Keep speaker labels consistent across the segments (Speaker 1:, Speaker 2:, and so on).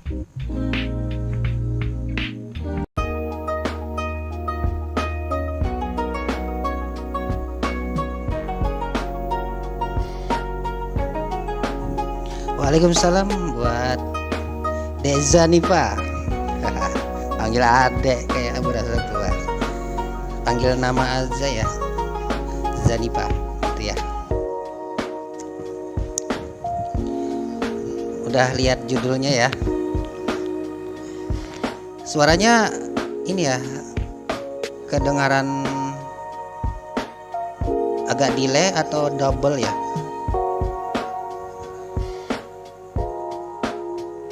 Speaker 1: Waalaikumsalam buat Deza nih Pak. Panggil adek kayak berasa tua. Panggil nama aja ya, Zanipa gitu ya. Udah lihat judulnya ya. Suaranya ini ya, kedengaran agak delay atau double ya?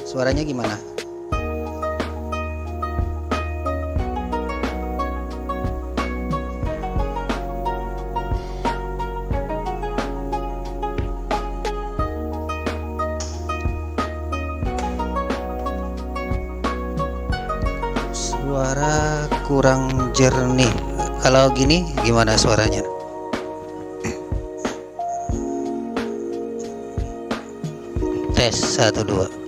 Speaker 1: Suaranya gimana? Suara kurang jernih. Kalau gini gimana suaranya? Tes 1 2.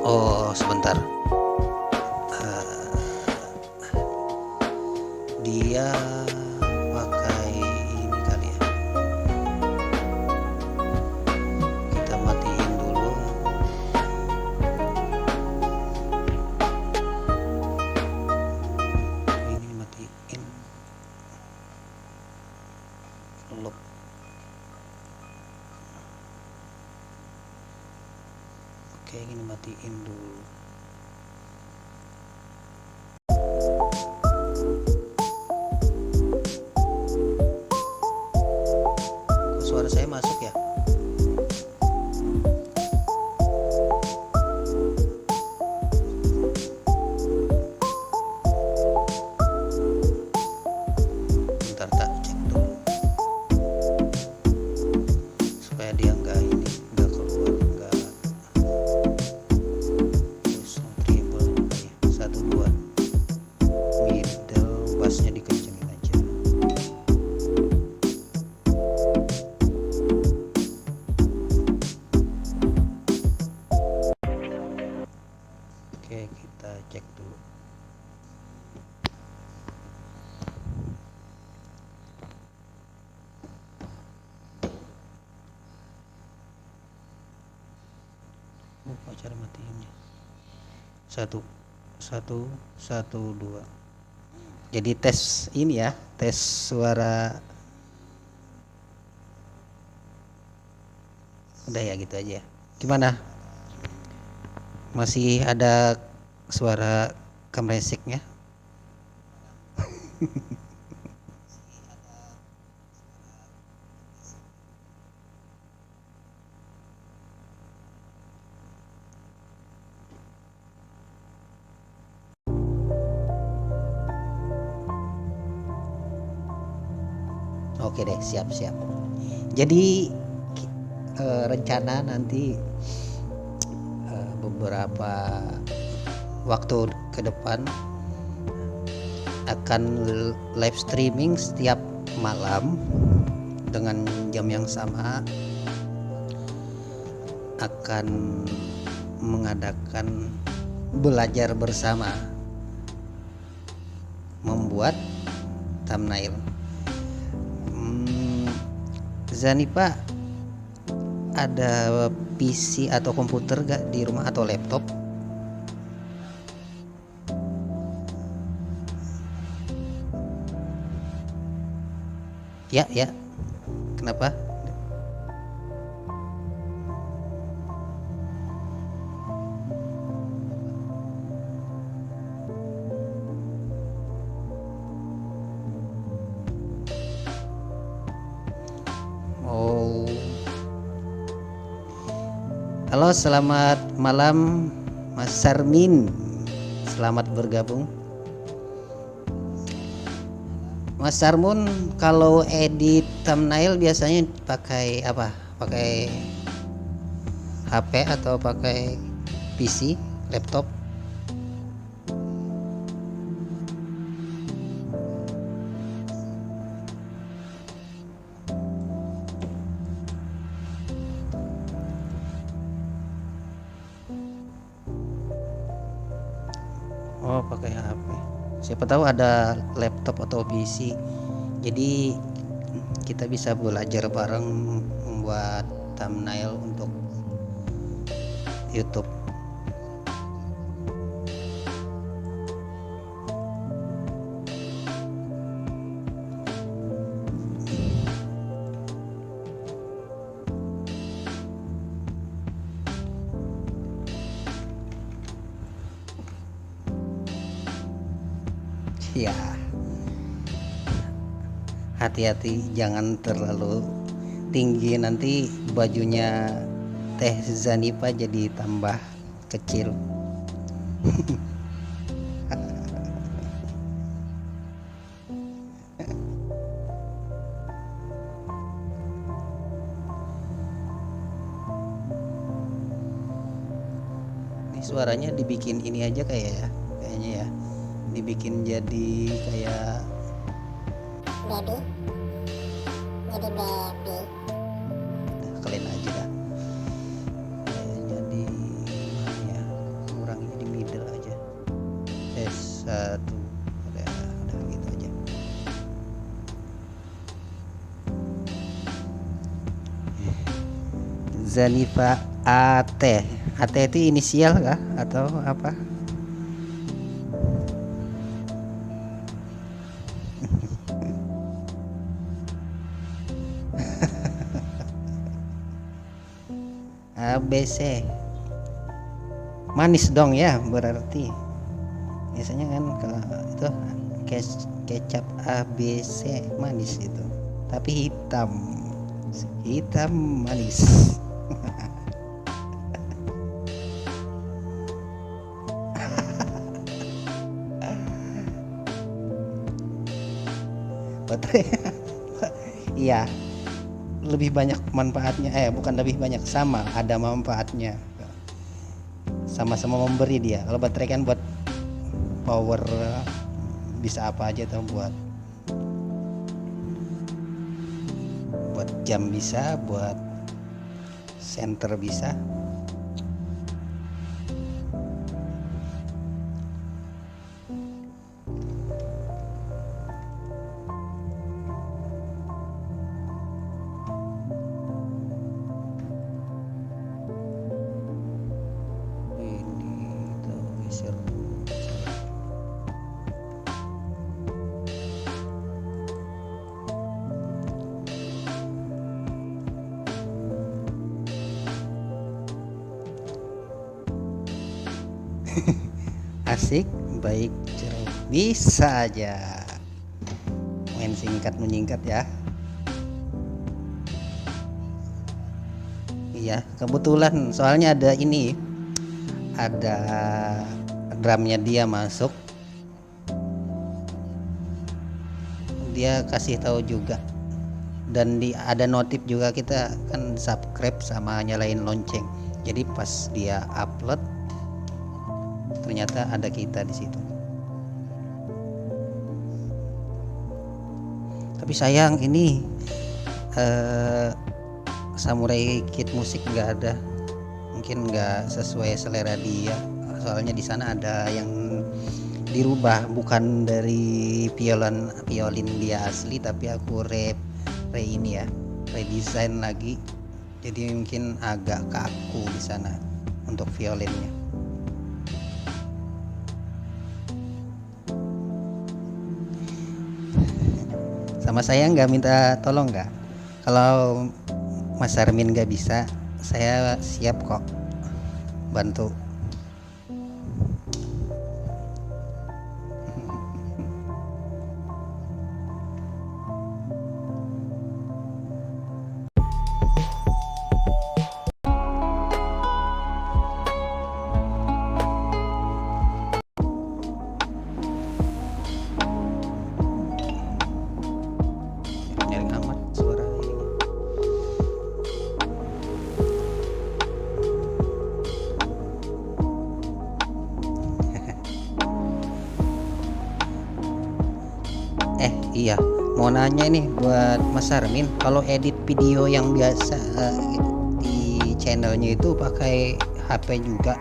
Speaker 1: Oh, sebentar. Dia pakai ini kali ya. Kita matiin dulu. Ini matiin. Lock. Oke, ini matiin dulu. Kok suara saya masuk ya? Bentar, tak cek dulu supaya dia nggak keluar, nggak terus treble ya. 1 2 middle bassnya dikencengin aja. Oke, kita cek dulu. Lupa cara matiinnya. 1 1 1 2. Jadi tes ini ya, tes suara. Udah ya gitu aja. Gimana? Masih ada suara kemresiknya? Oke deh, siap-siap. Jadi rencana nanti beberapa waktu ke depan akan live streaming setiap malam dengan jam yang sama, akan mengadakan belajar bersama membuat thumbnail. Zanipa ada PC atau komputer gak di rumah atau laptop? Ya, ya. Kenapa? Oh. Halo, selamat malam Mas Sarmin. Selamat bergabung. Mas Sarmun, kalau edit thumbnail biasanya pakai apa? Pakai HP atau pakai PC, laptop? Oh, pakai HP. Siapa tahu ada laptop atau PC. Jadi kita bisa belajar bareng membuat thumbnail untuk YouTube. Ya, hati-hati jangan terlalu tinggi, nanti bajunya Teh Zanifa jadi tambah kecil. Ini suaranya dibikin ini aja kayaknya ya, dibikin jadi kayak
Speaker 2: baby, jadi baby.
Speaker 1: kalian aja dah. Kayaknya di mana ya, kurangnya di middle aja. S1 udah gitu aja. Zanifa AT. AT itu inisial kah atau apa? ABC. Manis dong ya berarti. Biasanya kan kalau itu kecap ABC manis itu. Tapi hitam manis. Baterai. Iya, lebih banyak manfaatnya, bukan lebih banyak, sama ada manfaatnya, sama-sama memberi dia. Kalau baterai kan buat power, bisa apa aja tuh, buat jam bisa, buat senter bisa. Asik, baik, cerah, bisa aja main singkat menyingkat ya. Iya, kebetulan soalnya ada ini, ada drumnya dia masuk, dia kasih tahu juga, dan ada notif juga, kita kan subscribe sama nyalain lonceng, jadi pas dia upload ternyata ada kita di situ. Tapi sayang ini Samurai Kid Musik nggak ada, mungkin nggak sesuai selera dia. Soalnya di sana ada yang dirubah, bukan dari violin dia asli, tapi aku redesign lagi, jadi mungkin agak kaku di sana untuk violinnya. Sama saya nggak minta tolong nggak? Kalau Mas Armin nggak bisa, saya siap kok bantu. Iya, mau nanya nih buat Mas Armin, kalau edit video yang biasa di channelnya itu pakai HP juga?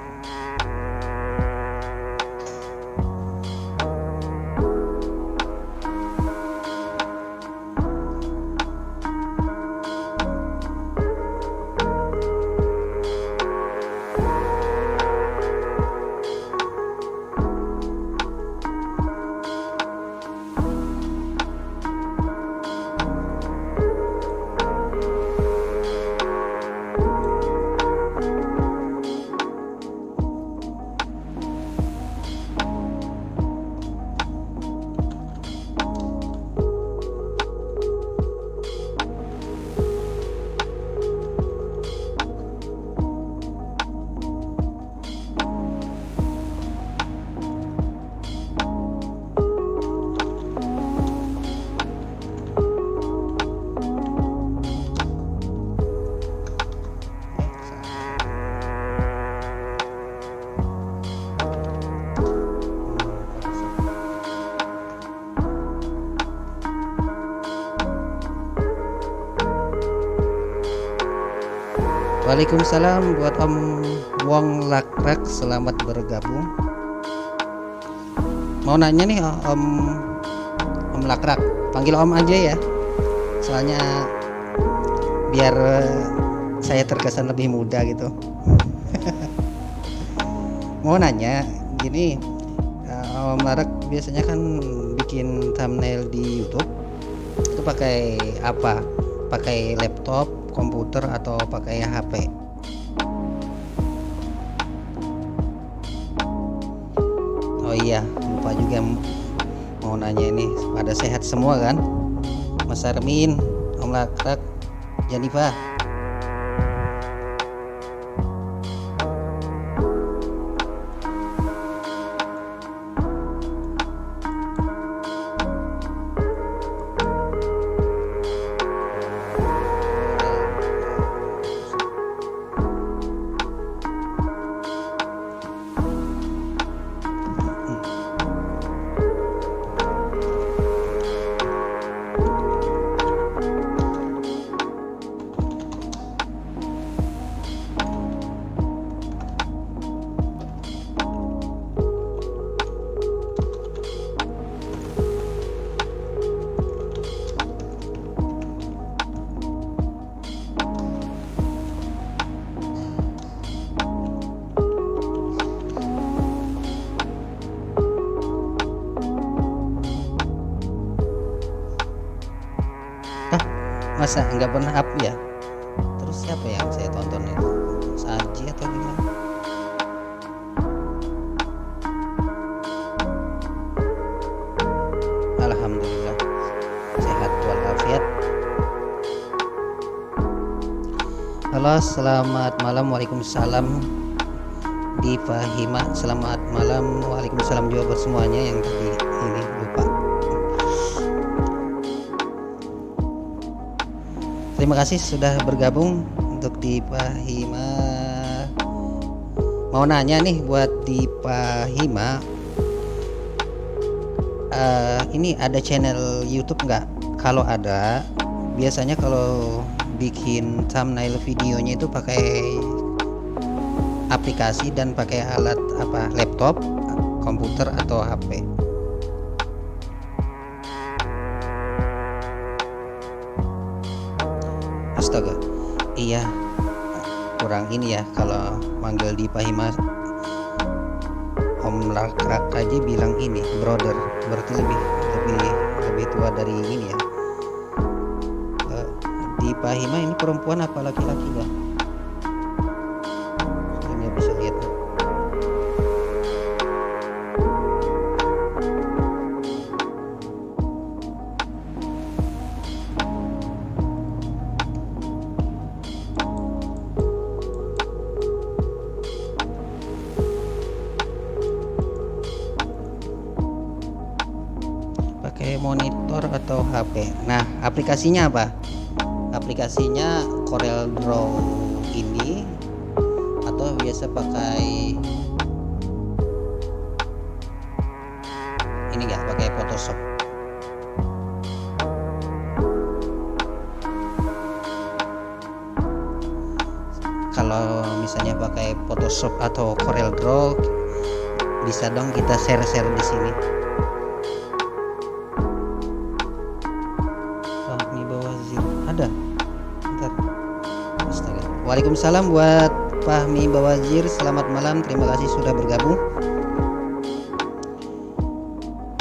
Speaker 1: Waalaikumsalam buat Om Wong Lakrak, selamat bergabung. Mau nanya nih Om Lakrak, panggil Om aja ya, soalnya biar saya terkesan lebih muda gitu. Mau nanya gini, Om Lakrak biasanya kan bikin thumbnail di YouTube itu pakai apa? Pakai laptop, komputer, atau pakai HP? Oh iya, lupa juga mau nanya ini, pada sehat semua kan? Mas Armin, Om Lakrak, Janifa. Masa nggak pernah up ya? Terus siapa yang saya tonton itu? Saji atau gimana? Alhamdulillah sehat walafiat. Halo, selamat malam. Waalaikumsalam. Diva Hima, selamat malam. Waalaikumsalam juga buat semuanya yang tadi ini lupa. Terima kasih sudah bergabung untuk Diva Hima. Mau nanya nih buat Diva Hima, ini ada channel YouTube nggak? Kalau ada, biasanya kalau bikin thumbnail videonya itu pakai aplikasi dan pakai alat apa? Laptop, komputer, atau HP? Astaga, iya, kurang ini ya kalau manggil Diva Hima. Om Lakrak aja bilang ini brother, berarti lebih tua dari ini ya. Diva Hima ini perempuan apa laki-laki kan? Ini bisa lihat. Pakai monitor atau HP? Nah, aplikasinya apa? Aplikasinya Corel Draw ini, atau biasa pakai ini nggak, pakai Photoshop? Kalau misalnya pakai Photoshop atau Corel Draw, bisa dong kita share-share di sini. Ada. Bentar. Astaga. Waalaikumsalam buat Fahmi Bawazir, selamat malam. Terima kasih sudah bergabung.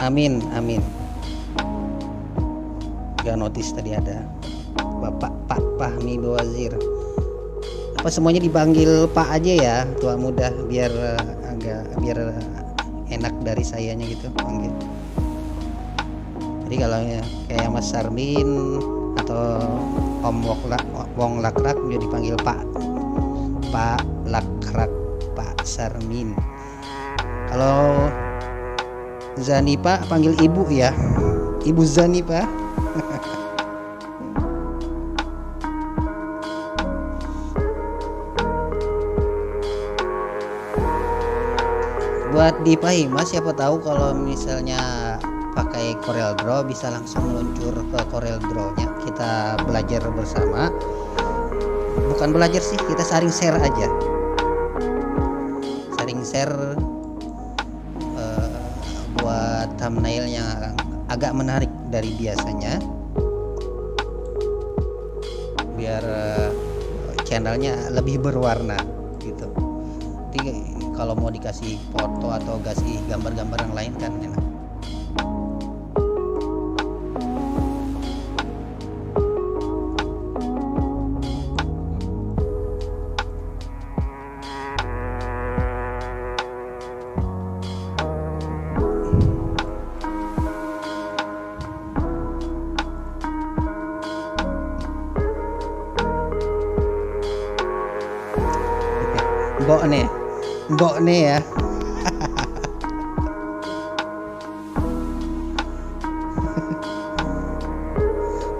Speaker 1: Amin, amin. Gak notice tadi ada Bapak Pak Fahmi Bawazir. Apa semuanya dipanggil Pak aja ya, tua muda, biar biar enak dari sayanya gitu panggil. Jadi kalau ya, kayak Mas Sarmin atau Om Wong Lakrak dia dipanggil Pak Lakrak, Pak Sarmin. Kalau Zanipa panggil Ibu ya, Ibu Zanipa. Buat Diva Hima, siapa tahu kalau misalnya pakai Corel Draw bisa langsung meluncur ke Corel Draw-nya, kita belajar bersama bukan belajar sih, kita saling share aja, saling share buat thumbnail yang agak menarik dari biasanya, biar channelnya lebih berwarna gitu. Jadi kalau mau dikasih foto atau kasih gambar-gambar yang lain kan enak. Mbok nih ya.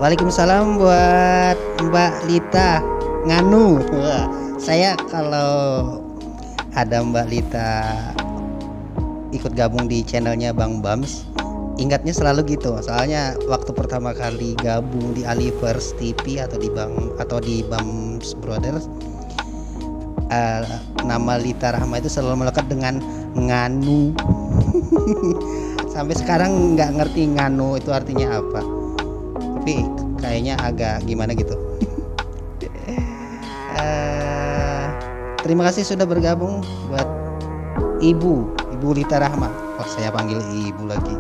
Speaker 1: Waalaikumsalam buat Mbak Lita Nganu. Wah, saya kalau ada Mbak Lita ikut gabung di channelnya Bang Bams, ingatnya selalu gitu. Soalnya waktu pertama kali gabung di Alivers TV atau di Bams Brothers, nama Lita Rahma itu selalu melekat dengan Nganu. Sampai sekarang nggak ngerti Nganu itu artinya apa, tapi kayaknya agak gimana gitu. Terima kasih sudah bergabung buat Ibu Lita Rahma. Oh, saya panggil Ibu lagi.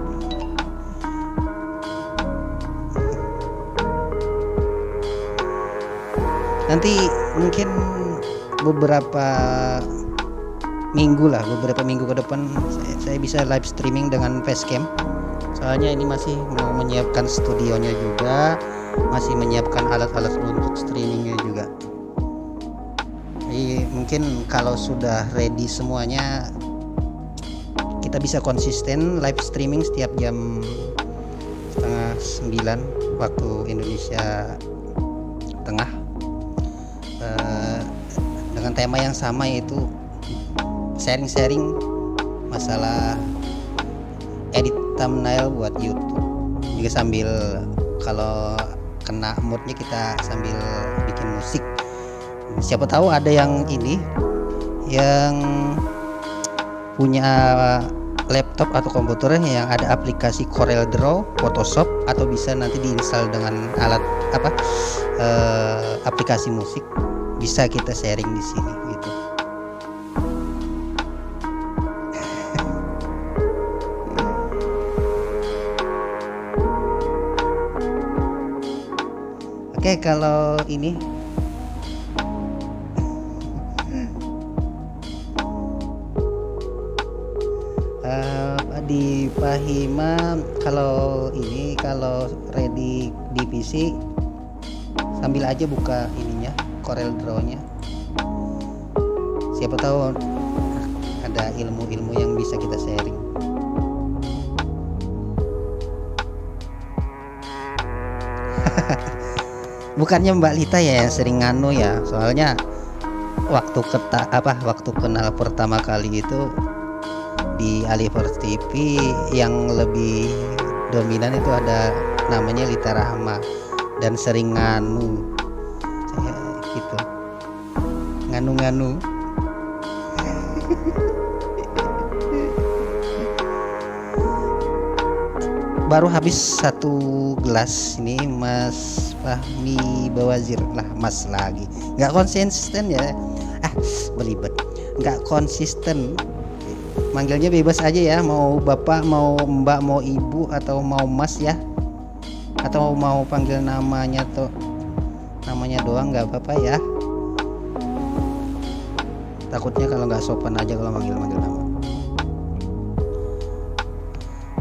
Speaker 1: Nanti mungkin beberapa minggu ke depan saya bisa live streaming dengan Facecam. Soalnya ini masih mau menyiapkan studionya juga, masih menyiapkan alat-alat untuk streamingnya juga. Jadi mungkin kalau sudah ready semuanya, kita bisa konsisten live streaming setiap jam 8:30 waktu Indonesia Tengah, dengan tema yang sama, yaitu sharing-sharing masalah edit thumbnail buat YouTube. Juga sambil kalau kena moodnya kita sambil bikin musik. Siapa tahu ada yang punya laptop atau komputer yang ada aplikasi CorelDRAW, Photoshop, atau bisa nanti diinstal dengan alat aplikasi musik, bisa kita sharing di sini gitu. Oke, kalau ini di Pahima, kalau ready di PC sambil aja buka ininya, CorelDRAW-nya. Siapa tahu ada ilmu-ilmu yang bisa kita sharing. Bukannya Mbak Lita ya yang sering nganu ya, soalnya waktu kenal pertama kali itu di Alivers TV, yang lebih dominan itu ada namanya Lita Rahma dan sering nganu, saya gitu, nganu-nganu. Baru habis 1 gelas ini, Mas Fahmi Bawazir lah, Mas lagi nggak konsisten ya, belibet, nggak konsisten. Manggilnya bebas aja ya, mau bapak, mau mbak, mau ibu, atau mau mas ya, atau mau panggil namanya doang nggak apa-apa ya. Takutnya kalau nggak sopan aja kalau manggil nama.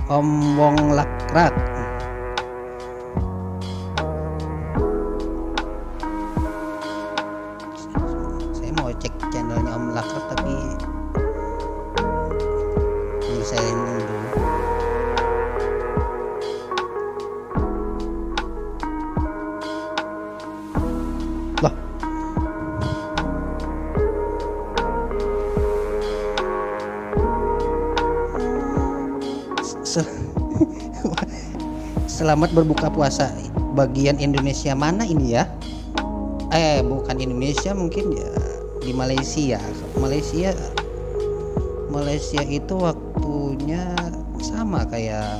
Speaker 1: Om Wong Lakrak. Saya mau cek channelnya Om Lakrak, tapi saya dulu. Loh, selamat berbuka puasa bagian Indonesia mana ini ya? Bukan Indonesia, mungkin ya di Malaysia. Malaysia Malaysia itu waktunya sama kayak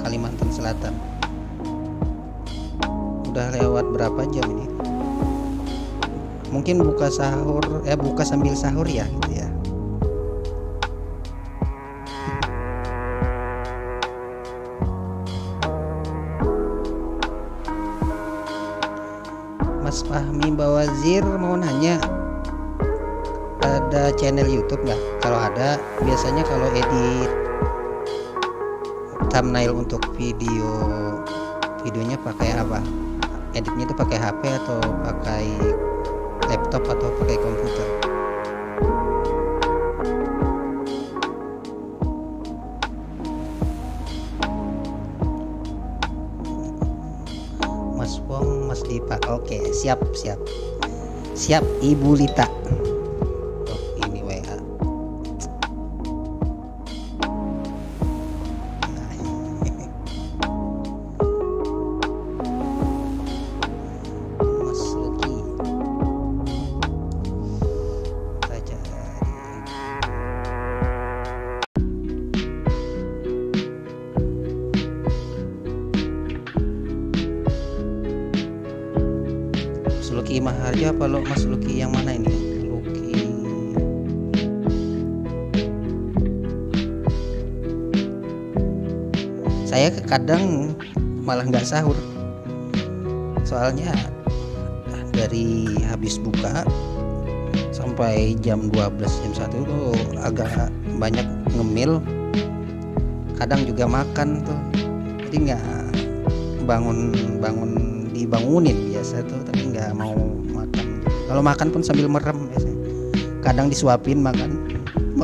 Speaker 1: Kalimantan Selatan. Udah lewat berapa jam ini? Mungkin buka sambil sahur ya gitu ya. Mas Fahmi Bawazir mau nanya, ada channel YouTube nggak? Kalau ada, biasanya kalau edit thumbnail untuk videonya pakai apa? Editnya itu pakai HP atau pakai laptop atau pakai komputer? Mas Wong, Mas Dipa. Oke, siap Ibu Lita. Oh, ini WA. Mas Luki. Kita cari. Mas Luki Maharjo apa lo Mas Luki yang mana ini? Luki. Saya kadang malah nggak sahur. Soalnya dari habis buka sampai jam 12 jam 1 itu agak banyak ngemil. Kadang juga makan tuh. Jadi nggak dibangunin biasa tuh, tapi nggak mau makan. Kalau makan pun sambil merem biasanya. Kadang disuapin makan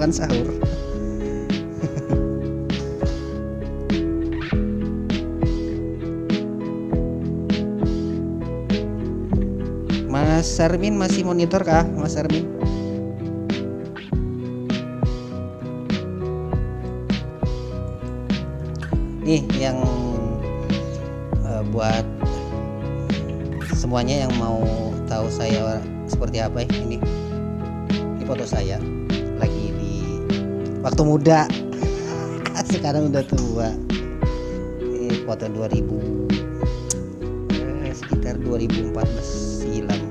Speaker 1: sahur. Mas Sarmin masih monitor kah, Mas Sarmin? Nih yang buat semuanya yang mau tahu saya seperti apa ya, ini foto saya lagi di waktu muda. Sekarang udah tua. Ini foto sekitar 2014 silam.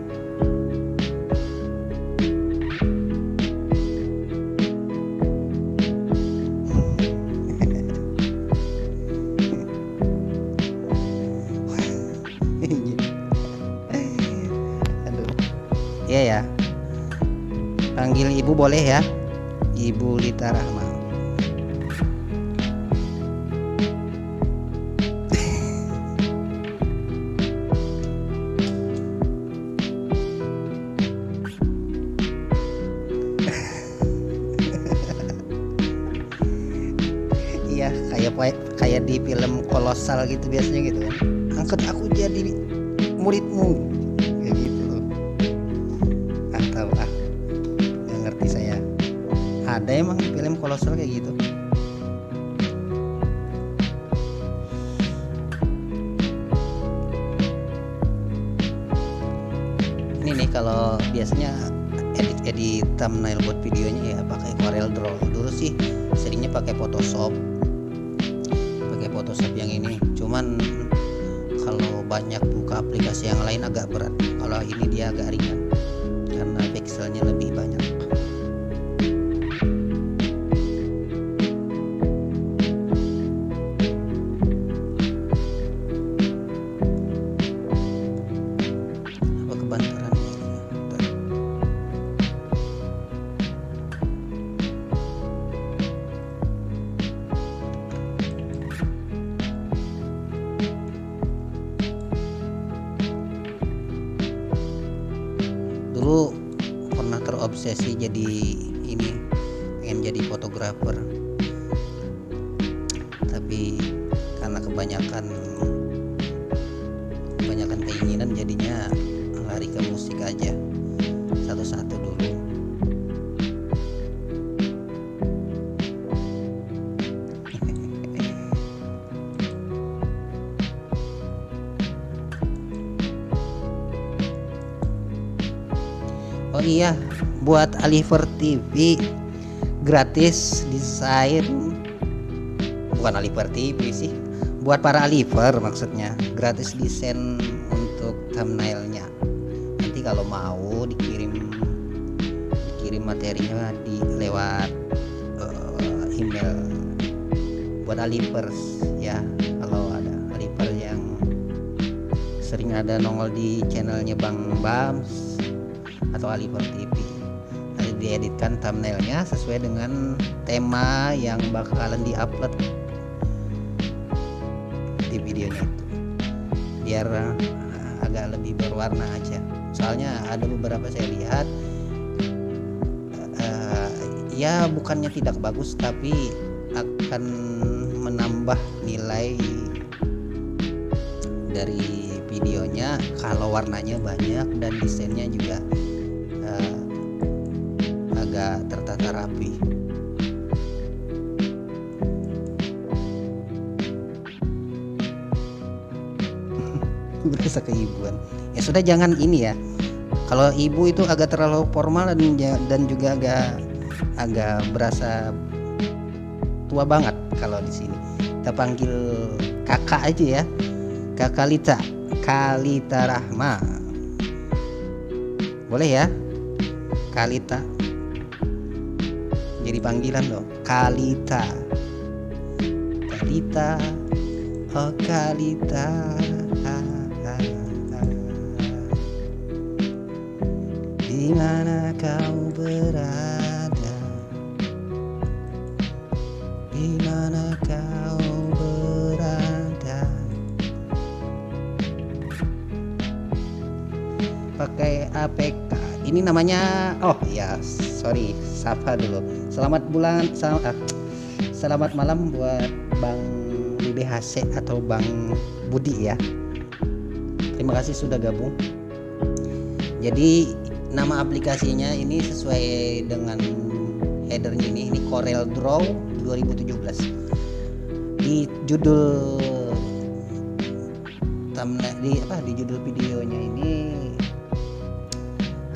Speaker 1: Iya ya, panggil ibu boleh ya, Ibu Lita Rahma. Iya, kayak di film kolosal gitu biasanya gitu kan. Angkat aku jadi muridmu, kayak gitu. Tahu nggak ngerti saya. Ada emang di film kolosal kayak gitu. Ini nih kalau biasanya edit thumbnail buat videonya ya pakai Corel Draw. Dulu sih seringnya pakai Photoshop yang ini. Cuman kalau banyak buka aplikasi yang lain agak berat. Kalau ini dia agak ringan karena pixelnya lebih banyak. Apa kebantaran ini? Bentar. Dulu pernah terobsesi jadi ini, pengen jadi fotografer, tapi karena kebanyakan keinginan jadinya lari ke musik aja satu-satu dulu. Oh iya, buat Aliver TV gratis desain, bukan Aliver TV sih, buat para Aliver maksudnya, gratis desain untuk thumbnailnya. Nanti kalau mau dikirim materinya lewat email buat Alivers ya. Kalau ada Aliver yang sering ada nongol di channelnya Bang Bams atau Aliver TV, nanti dieditkan thumbnailnya sesuai dengan tema yang bakalan diupload di videonya itu, biar agak lebih berwarna aja. Soalnya ada beberapa saya lihat ya bukannya tidak bagus, tapi akan menambah nilai dari videonya kalau warnanya banyak dan desainnya juga agak tertata rapi. Berasa keibuan. Ya sudah, jangan ini ya. Kalau ibu itu agak terlalu formal dan juga agak berasa tua banget. Kalau di sini kita panggil kakak aja ya, Kakak Kalita Rahma, boleh ya Kalita, jadi panggilan dong. Kalita, oh Kalita, di mana kau berada, di mana kau berada. Pakai APK ini namanya. Oh ya, sorry, sapa dulu. Selamat malam buat Bang BHC atau Bang Budi ya. Terima kasih sudah gabung. Jadi nama aplikasinya ini sesuai dengan headernya ini Corel Draw 2017. Di judul thumbnail di judul videonya ini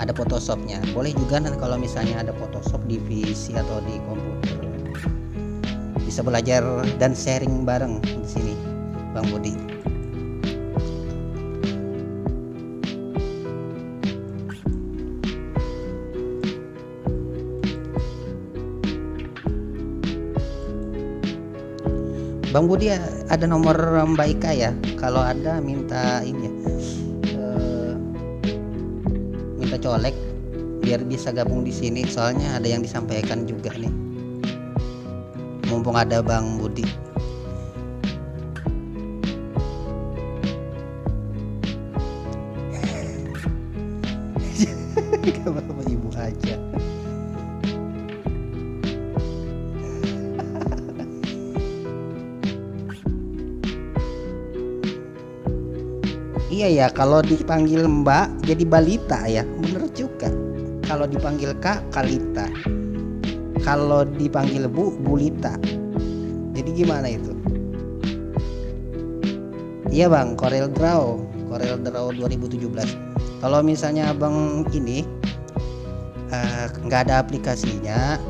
Speaker 1: ada Photoshopnya. Boleh juga nanti kalau misalnya ada Photoshop di PC atau di komputer, bisa belajar dan sharing bareng di sini Bang Budi. Bang Budi ada nomor Mbak Ika ya? Kalau ada minta ini ya, minta colek biar bisa gabung di sini. Soalnya ada yang disampaikan juga nih. Mumpung ada Bang Budi. Gak apa-apa, ibu aja. Iya ya, kalau dipanggil Mbak jadi Balita ya, bener juga. Kalau dipanggil Kak, Kalita. Kalau dipanggil Bu, Bulita. Jadi gimana itu? Iya Bang, Corel Draw 2017. Kalau misalnya Abang ini nggak ada aplikasinya,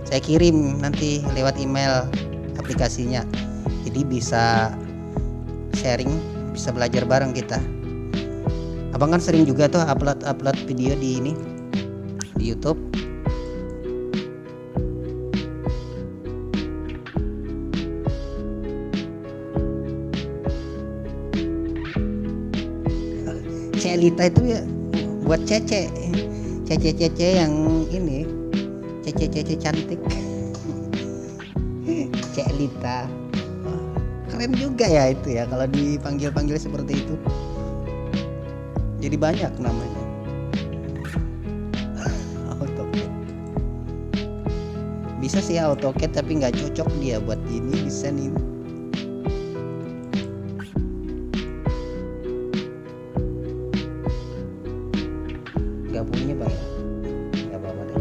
Speaker 1: saya kirim nanti lewat email aplikasinya. Jadi bisa sharing, bisa belajar bareng kita. Abang kan sering juga tuh upload video di YouTube. Celita itu ya buat cece yang ini, cece cantik. Celita keren juga ya itu ya kalau dipanggil seperti itu. Jadi banyak namanya. AutoCAD bisa sih AutoCAD, tapi nggak cocok dia buat ini desain ini. Nggak punya Bang ya? Nggak apa-apa deh.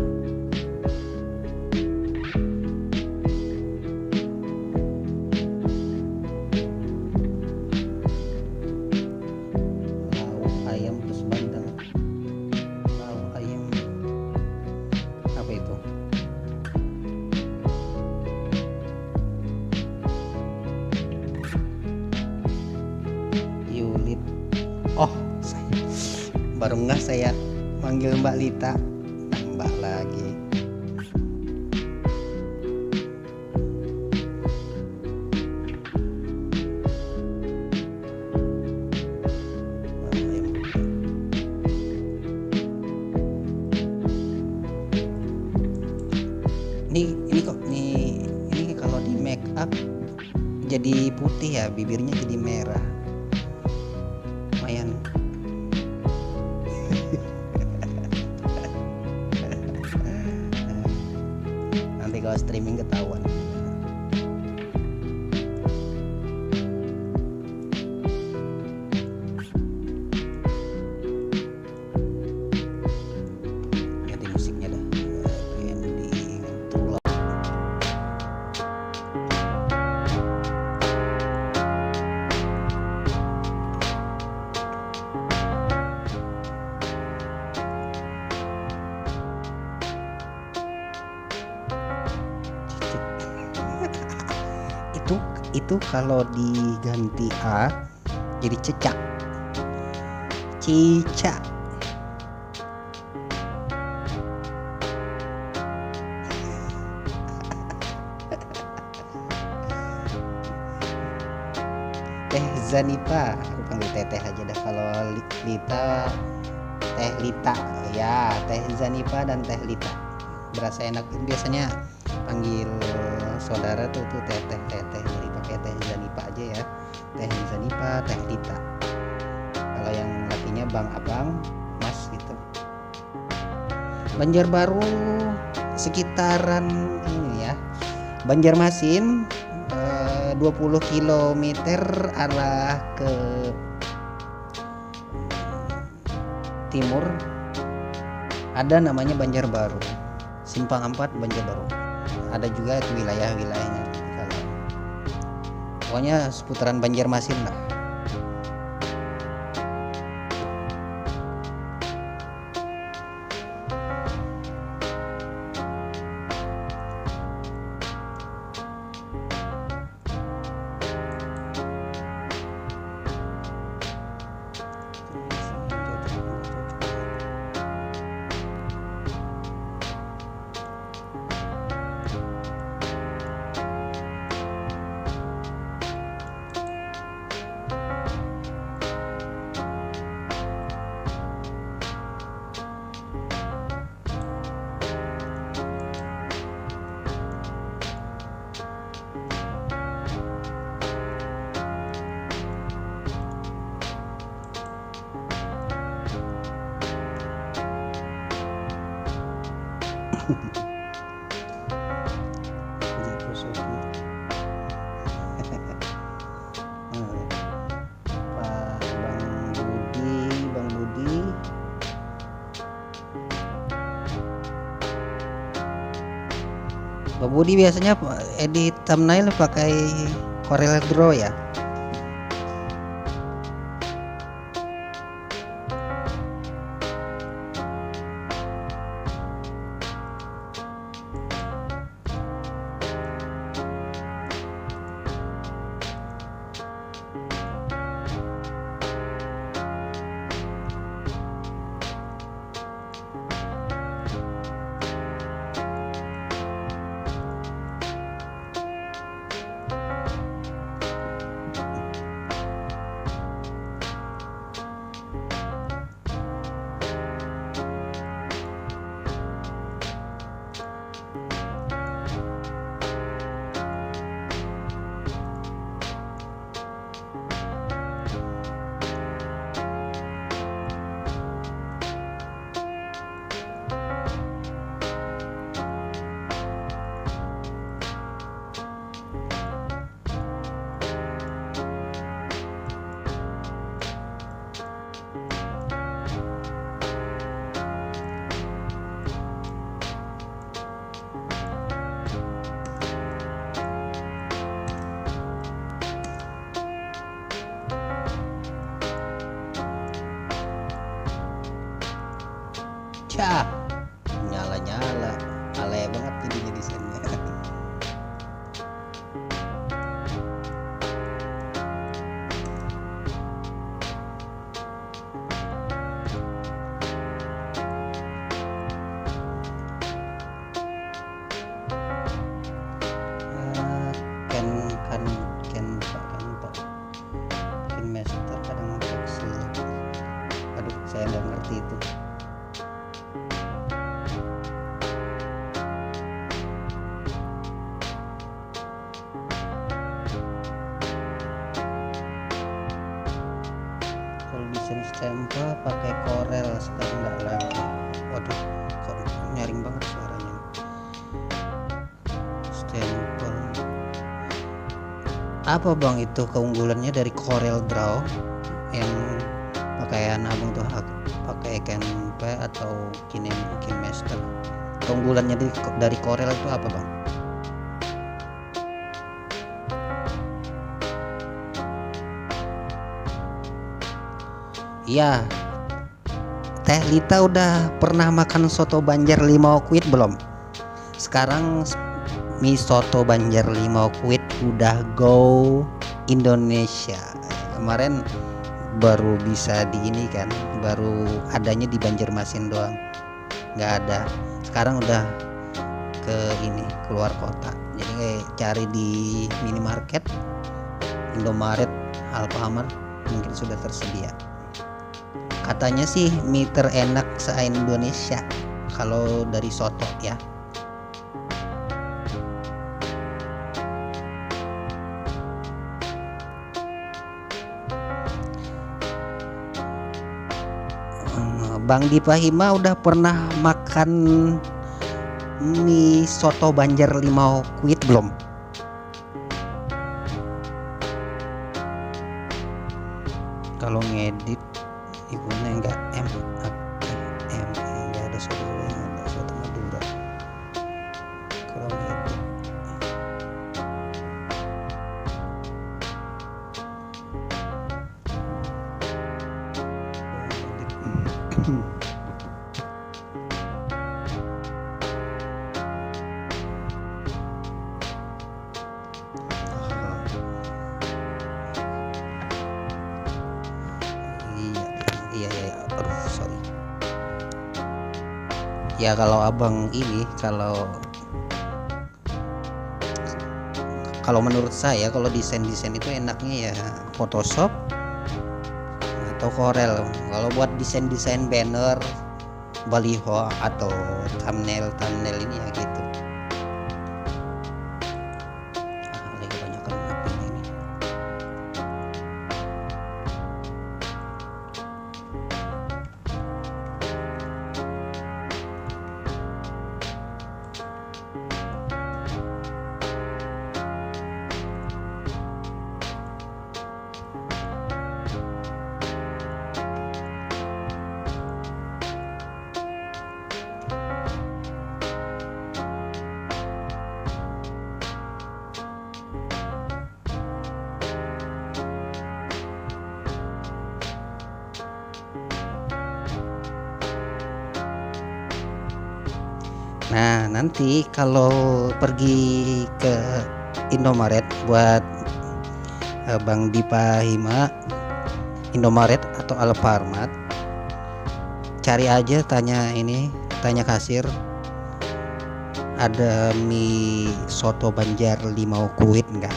Speaker 1: Lauk ayam terus bandeng. Lauk ayam. Baru nggak saya manggil Mbak Lita, Mbak lagi. Ini kok ini kalau di make up jadi putih ya, bibirnya jadi merah. Lumayan. Nanti kalau streaming ketahuan. Ganti musiknya dah. Ending tulang. Itu kalau diganti A jadi cecak, cicak. Teh Zanipa, aku panggil Teteh aja dah. Kalau Lita, Teh Lita ya, Teh Zanipa dan Teh Lita berasa enak. Biasanya panggil saudara tuh Teteh, jadi pakai Teh Zanipa aja ya. Teh Zanipa, Teh Lita. Kalau yang lakinya Bang, Abang, Mas gitu. Banjarbaru sekitaran ini ya, Banjarmasin, 20 km arah ke timur ada namanya Banjarbaru. Simpang 4 Banjarbaru. Ada juga itu wilayah-wilayahnya. Kalau pokoknya seputaran Banjarmasin lah. Bang Budi. Bang Budi biasanya edit thumbnail pakai Corel Draw ya. Cah, nyala-nyala, alay banget jadi desainnya. saya nggak ngerti itu. Kalau desain stempel pakai Corel, sekarang nggak lagi. Waduh, kok nyaring banget suaranya. Stempel apa bang itu keunggulannya dari Corel Draw yang pakaian abang tuh pakai Canva atau KineMaster? Keunggulannya dari Corel itu apa bang? Iya, Teh Lita udah pernah makan soto Banjar Limau Kuit belum? Sekarang mie soto Banjar Limau Kuit udah go Indonesia. Kemarin baru bisa di ini kan, baru adanya di Banjarmasin doang, nggak ada. Sekarang udah ke ini keluar kota, jadi kayak cari di minimarket, Indomaret, Alfamart mungkin sudah tersedia. Katanya sih mie terenak se-Indonesia kalau dari soto ya. Bang Dipa Hima udah pernah makan mie soto Banjar Limau Kuit belum? Kalau ngedit ibunya enggak enggak ada soto yang ada soto Madura. Kalau ngedit iya, aduh sorry ya. Kalau abang ini kalau menurut saya kalau desain itu enaknya ya Photoshop atau Corel. Kalau buat desain banner, baliho atau thumbnail ini ya gitu. Lagi kebanyakan apa ini. Nah, nanti kalau pergi ke Indomaret buat Bang Dipa Hima, Indomaret atau Alfamart, cari aja, tanya kasir, ada mie soto Banjar Limau Kuit enggak?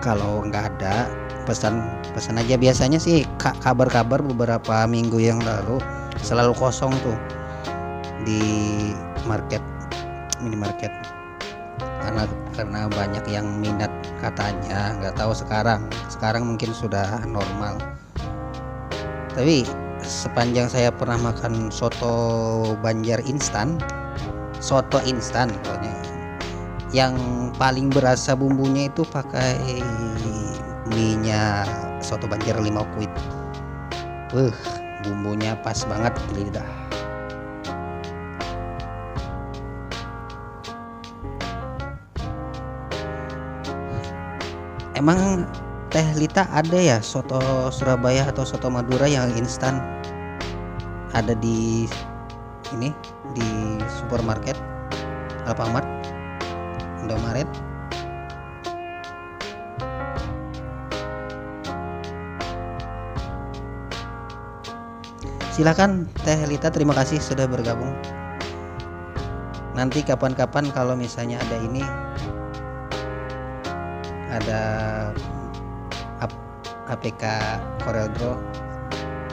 Speaker 1: Kalau enggak ada, pesan aja. Biasanya sih kabar beberapa minggu yang lalu selalu kosong tuh di minimarket karena banyak yang minat katanya. Nggak tahu sekarang mungkin sudah normal. Tapi sepanjang saya pernah makan soto Banjar soto instan pokoknya, yang paling berasa bumbunya itu pakai mie-nya soto Banjar Limau Kuit. Bumbunya pas banget di lidah. Emang Teh Lita ada ya soto Surabaya atau soto Madura yang instan? Ada di supermarket, Alfamart, Indomaret. Silakan Teh Lita, terima kasih sudah bergabung. Nanti kapan-kapan kalau misalnya ada APK Corel Draw,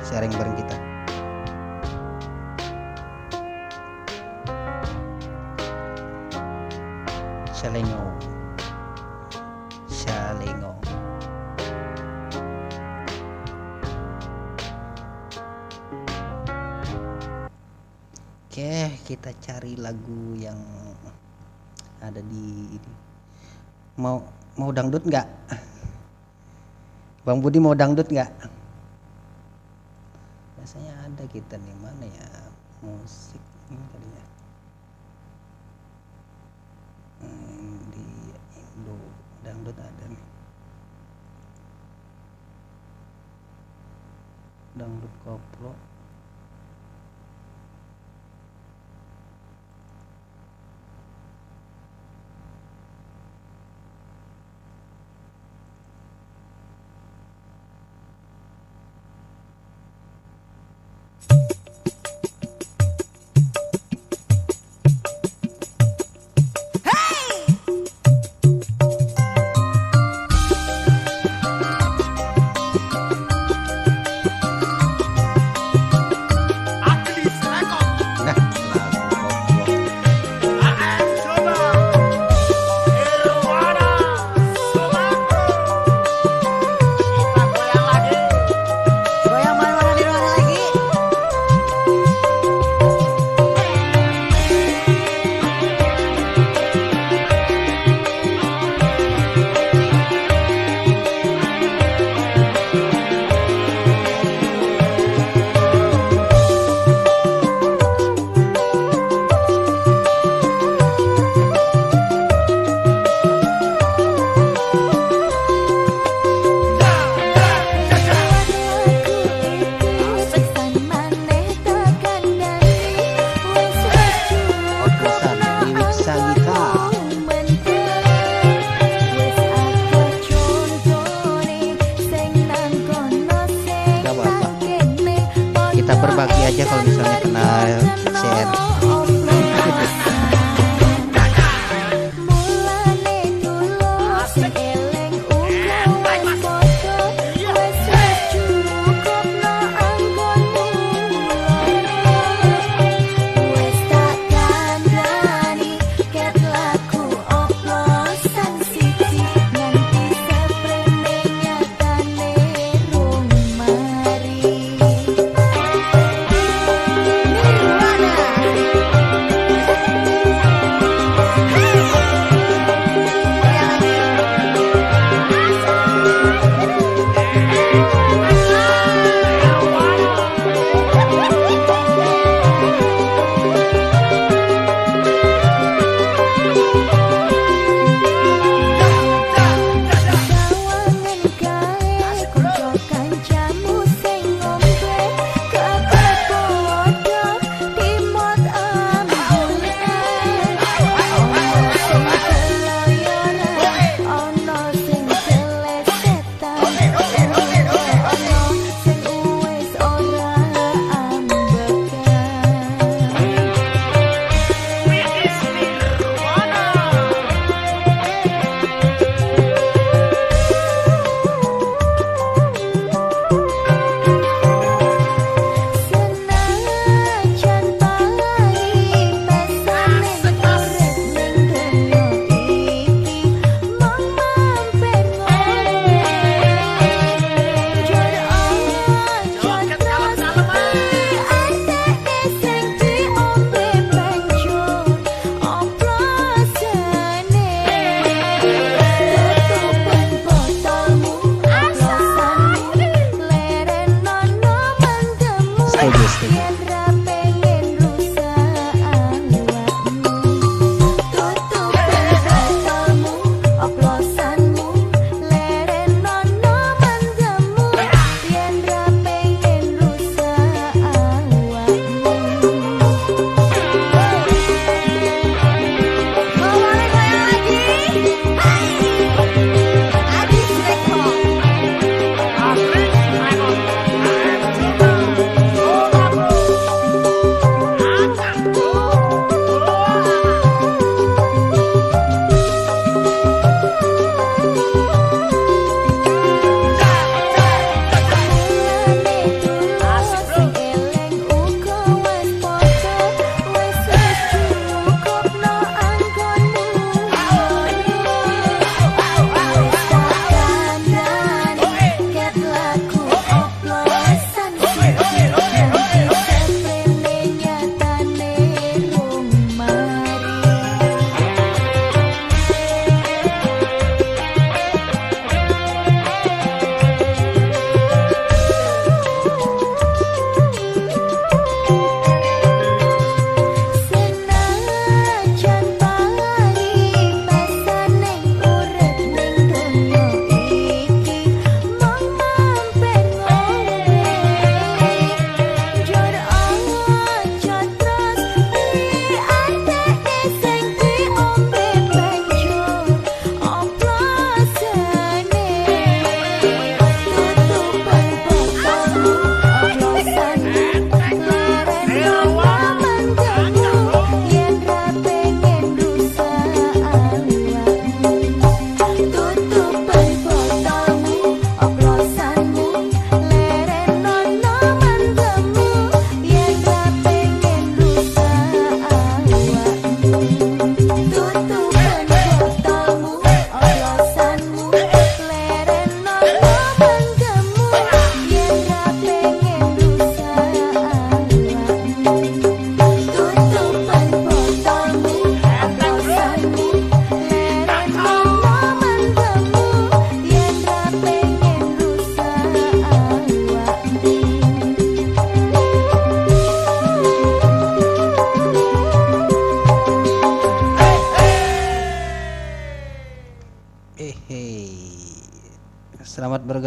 Speaker 1: sharing bareng kita. Syalengo. Syalengo. Oke, kita cari lagu yang ada di ini. Mau dangdut nggak? Bang Budi mau dangdut nggak? Biasanya ada kita nih, mana ya musik ini kali ya. Di Indo dangdut ada nih. Dangdut koplo. Kita berbagi aja kalau misalnya kena share.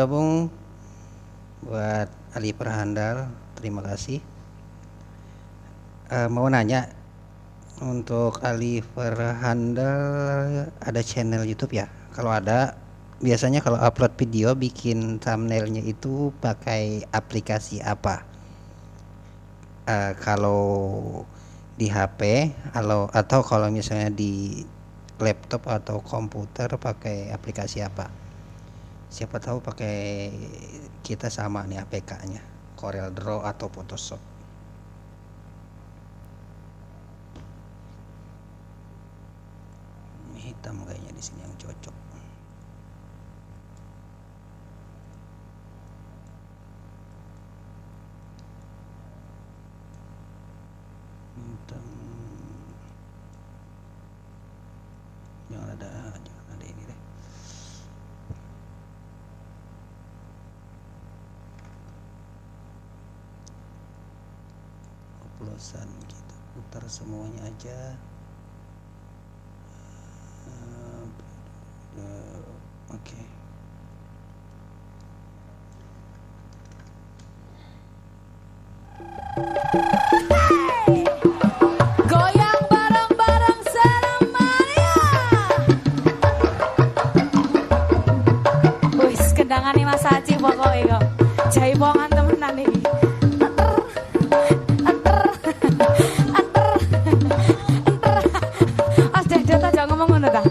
Speaker 1: bergabung. Buat Ali Perhandal, terima kasih. Mau nanya, untuk Ali Perhandal ada channel YouTube ya? Kalau ada, biasanya kalau upload video bikin thumbnailnya itu pakai aplikasi apa? Kalau di HP, atau kalau misalnya di laptop atau komputer pakai aplikasi apa? Siapa tahu pakai kita sama nih APK-nya, Corel Draw atau Photoshop. Ini hitam kayaknya di sini yang cocok. Hitam. Jangan ada ini deh. Oplosan kita putar semuanya aja. Oke.
Speaker 3: Goyang bareng-bareng Sarang Maria. Wis kendangane Mas Aci pokoke kok. Jaipongan temenan iki. As Dedet aja ngomong ngono ta.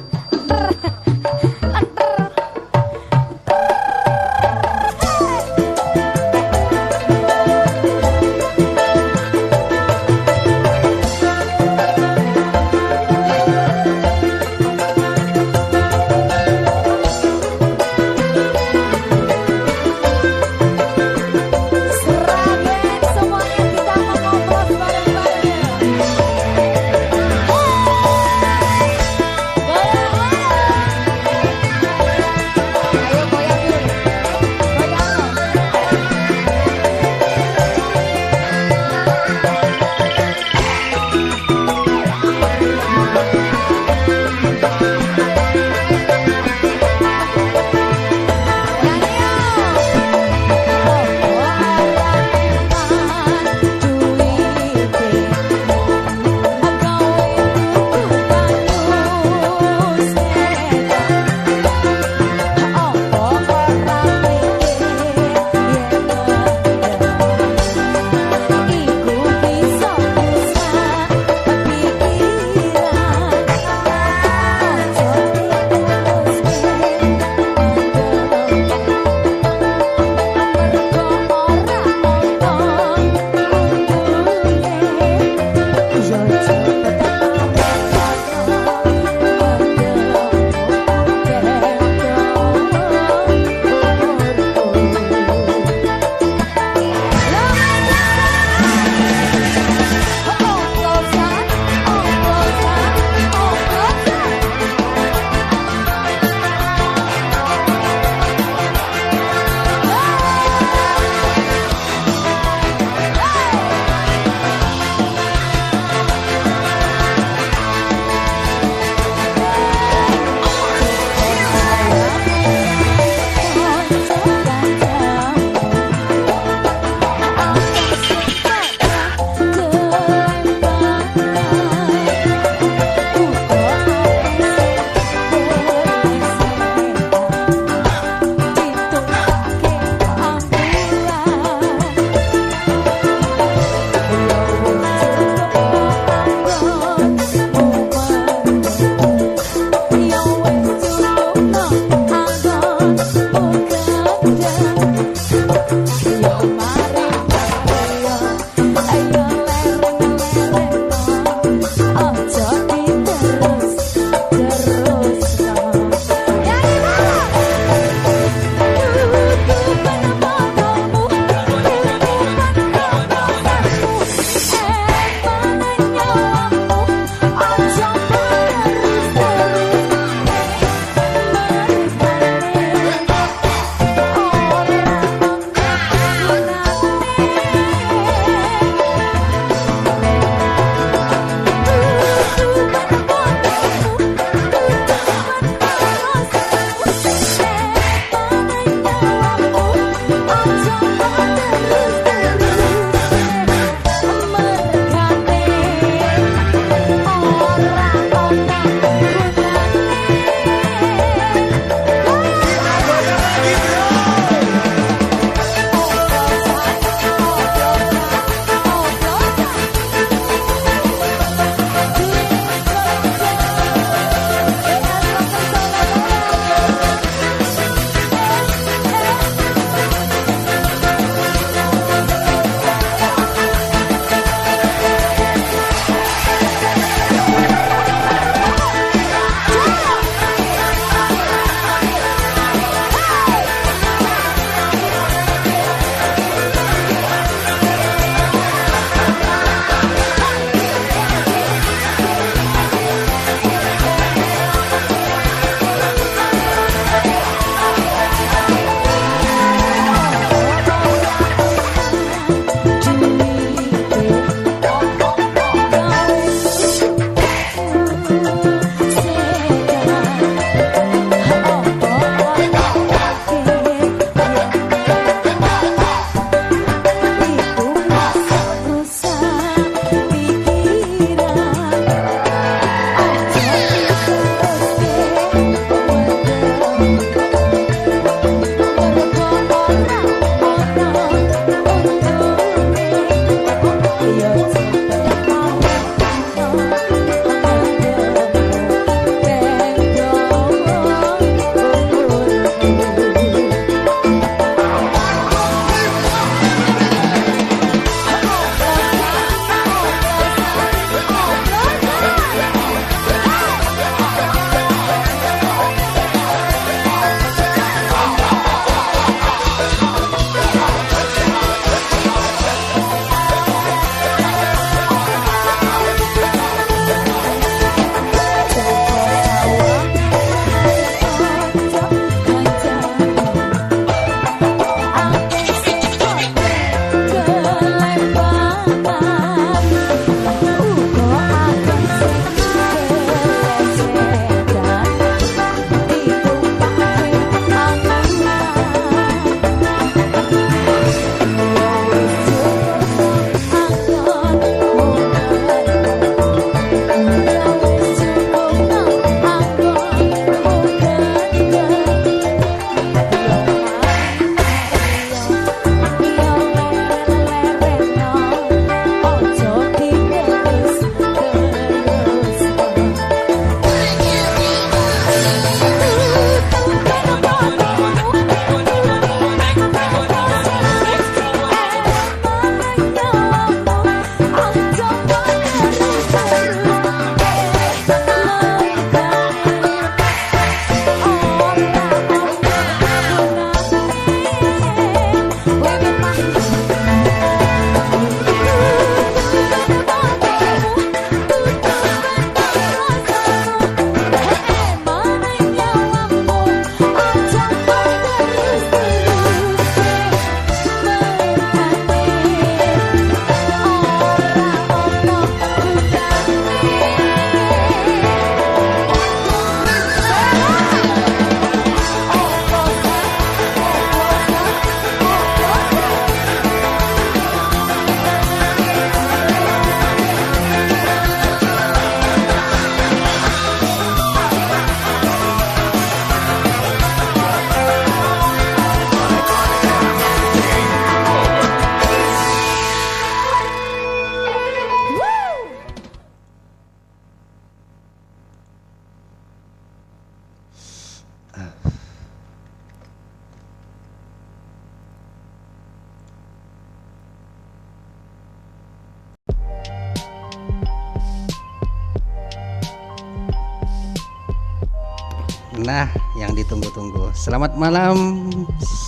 Speaker 1: Nah, yang ditunggu-tunggu. Selamat malam,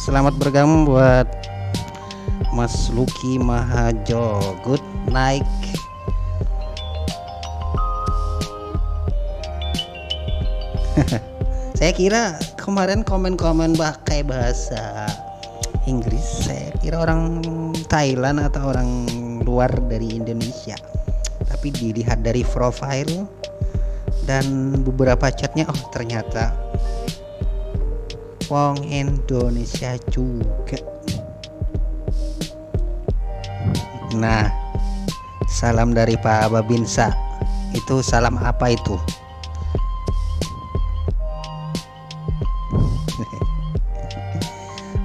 Speaker 1: selamat bergabung buat Mas Lucky Mahajo. Good night. Saya kira kemarin komen-komen pakai bahasa Inggris, saya kira orang Thailand atau orang luar dari Indonesia. Tapi dilihat dari profile dan beberapa chatnya, oh ternyata wong Indonesia juga. Nah, salam dari Pak Babinsa. Itu salam apa itu?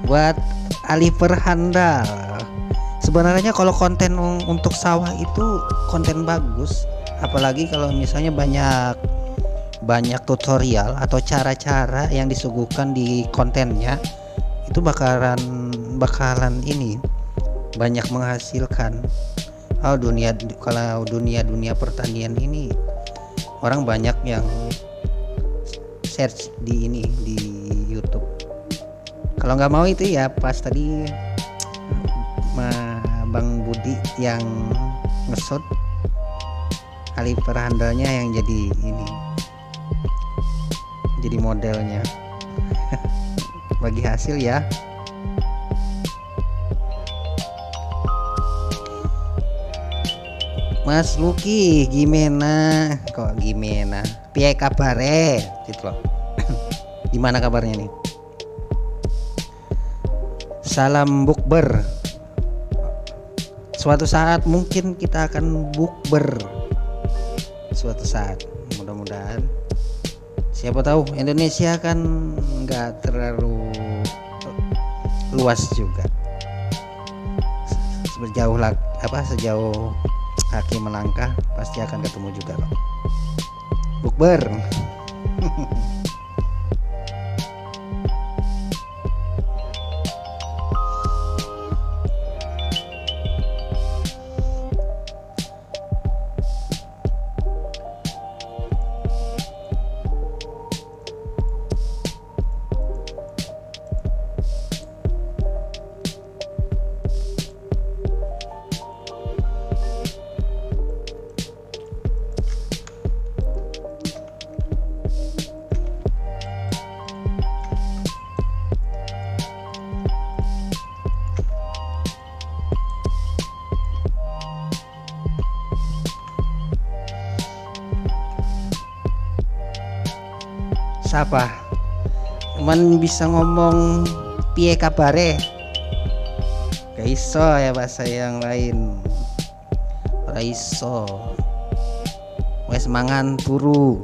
Speaker 1: Buat Aliver Handal, sebenarnya kalau konten untuk sawah itu konten bagus, apalagi kalau misalnya banyak tutorial atau cara-cara yang disuguhkan di kontennya, itu bakalan ini banyak menghasilkan. Kalau dunia pertanian ini orang banyak yang search di YouTube. Kalau nggak mau itu ya pas tadi Bang Budi yang ngesot Aliver handalnya yang jadi modelnya. Bagi hasil ya. Mas Lucky gimana? Kok gimana? Piye kabare? Gitu loh. Gimana kabarnya nih? Salam bukber. Suatu saat mungkin kita akan bukber. Suatu saat, mudah-mudahan. Siapa tahu Indonesia kan nggak terlalu luas juga. Sejauh kaki melangkah pasti akan ketemu juga kok. Bukber. Siapa? Cuman bisa ngomong piye kabare? Gak iso ya bahasa yang lain. Ora iso. Wes mangan turu.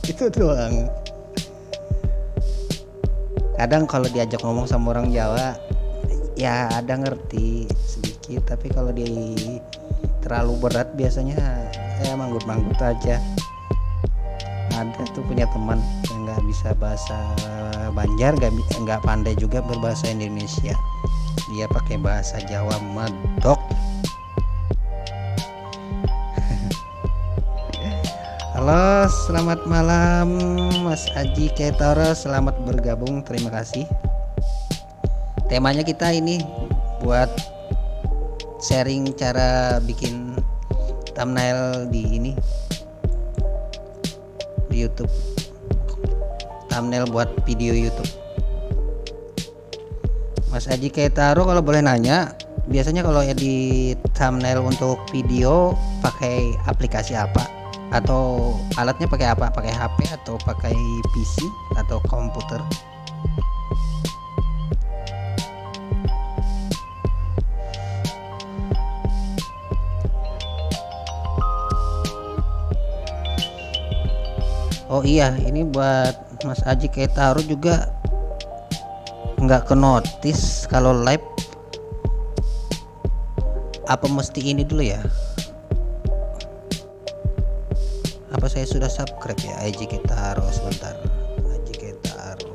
Speaker 1: Itu doang. Kadang kalau diajak ngomong sama orang Jawa ya ada ngerti sedikit, tapi kalau terlalu berat biasanya ya manggut-manggut aja. Ada tuh punya teman yang nggak bisa bahasa Banjar, nggak pandai juga berbahasa Indonesia, dia pakai bahasa Jawa medok. Halo, selamat malam Mas Aji Ketara, selamat bergabung, terima kasih. Temanya kita ini buat sharing cara bikin thumbnail di YouTube, thumbnail buat video YouTube. Mas Aji Ketaro, kalau boleh nanya, biasanya kalau edit thumbnail untuk video pakai aplikasi apa? Atau alatnya pakai apa? Pakai HP atau pakai PC atau komputer? Oh iya, ini buat Mas Aji Ketaro juga nggak ke notice kalau live. Apa mesti ini dulu ya? Apa saya sudah subscribe ya Aji Ketaro? Sebentar, Aji Ketaro.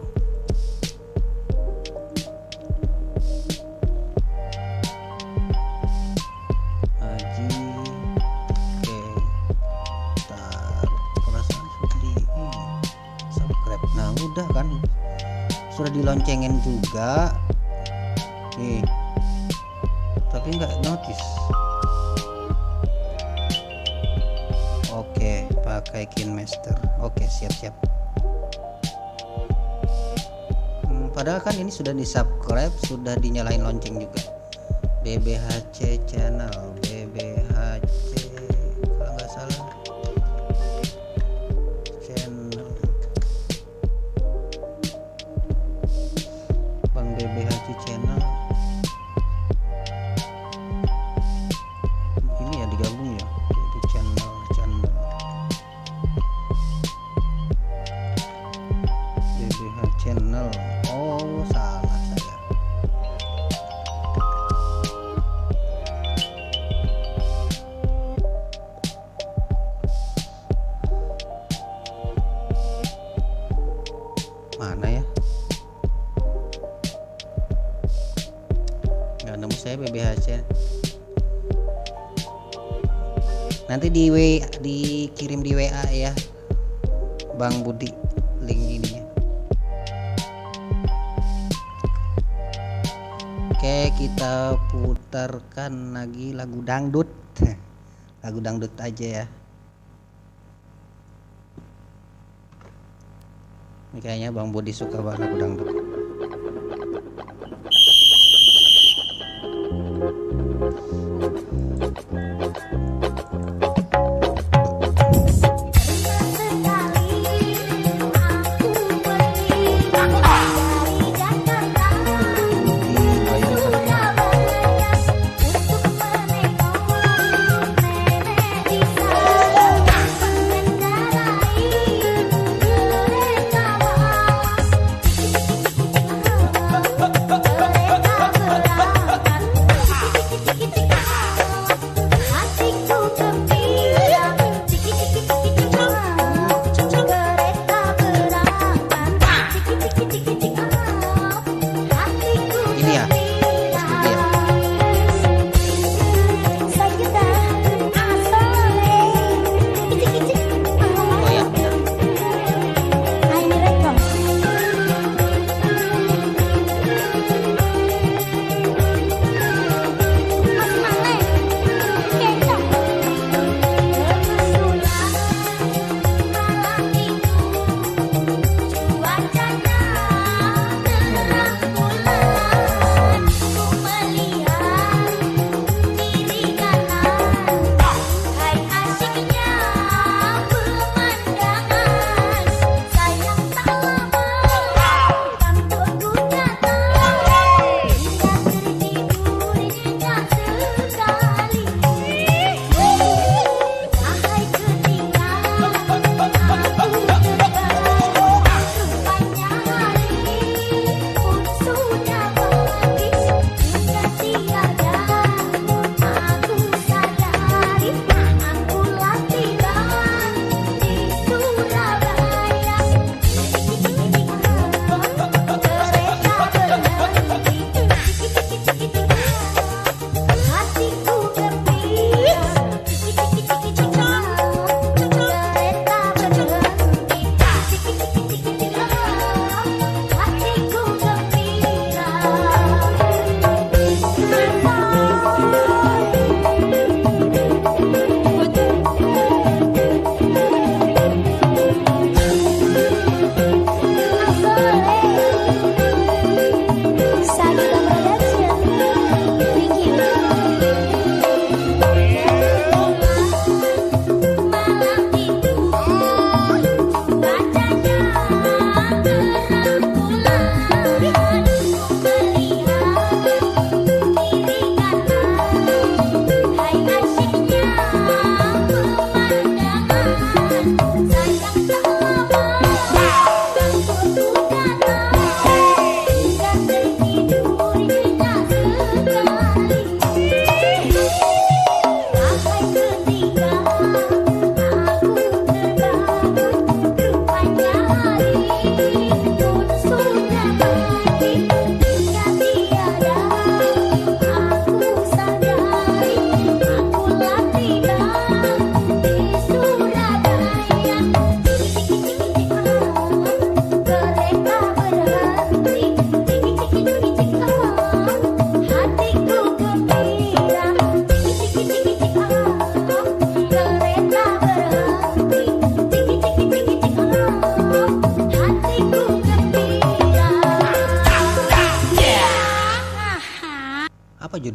Speaker 1: Aji Ketaro. Perasaan diloncengin juga nih, tapi nggak notice. Oke, pakai KineMaster. Oke, siap-siap. Padahal kan ini sudah di subscribe, sudah dinyalain lonceng juga. BBHC channel, BBHC kalau nggak salah channel, Bang BBHC channel. Ini ya digabung ya, itu channel BBH channel. Oh, salah saya. Mana ya? Nggak nemu saya BBHC. Nanti dikirim di WA ya, Bang Budi, link ininya. Oke, kita putarkan lagi lagu dangdut. Lagu dangdut aja ya. Ini kayaknya Bang Budi suka banget lagu dangdut.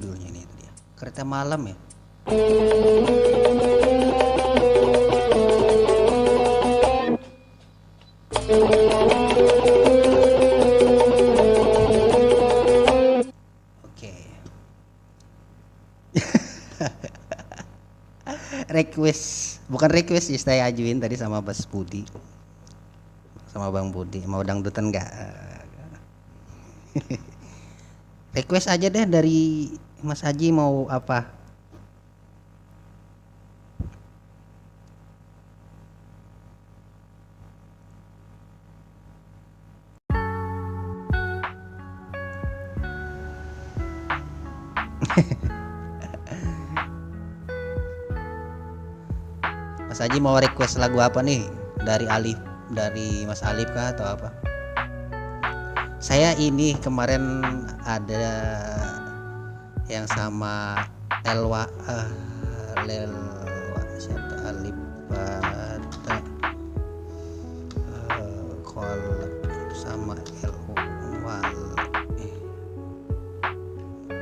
Speaker 1: judulnya ini dia. Kereta Malam ya. Oke. Request, bukan request sih, saya ajuin tadi sama Mas Budi, sama Bang Budi, mau dangdutan nggak? Request aja deh dari Mas Haji, mau apa? Mas Haji mau request lagu apa nih? Dari Alif, dari Mas Alif kah atau apa? Saya ini kemarin ada yang sama Elwa, Lelwa siapa, Alif Bata, collab sama Elwal,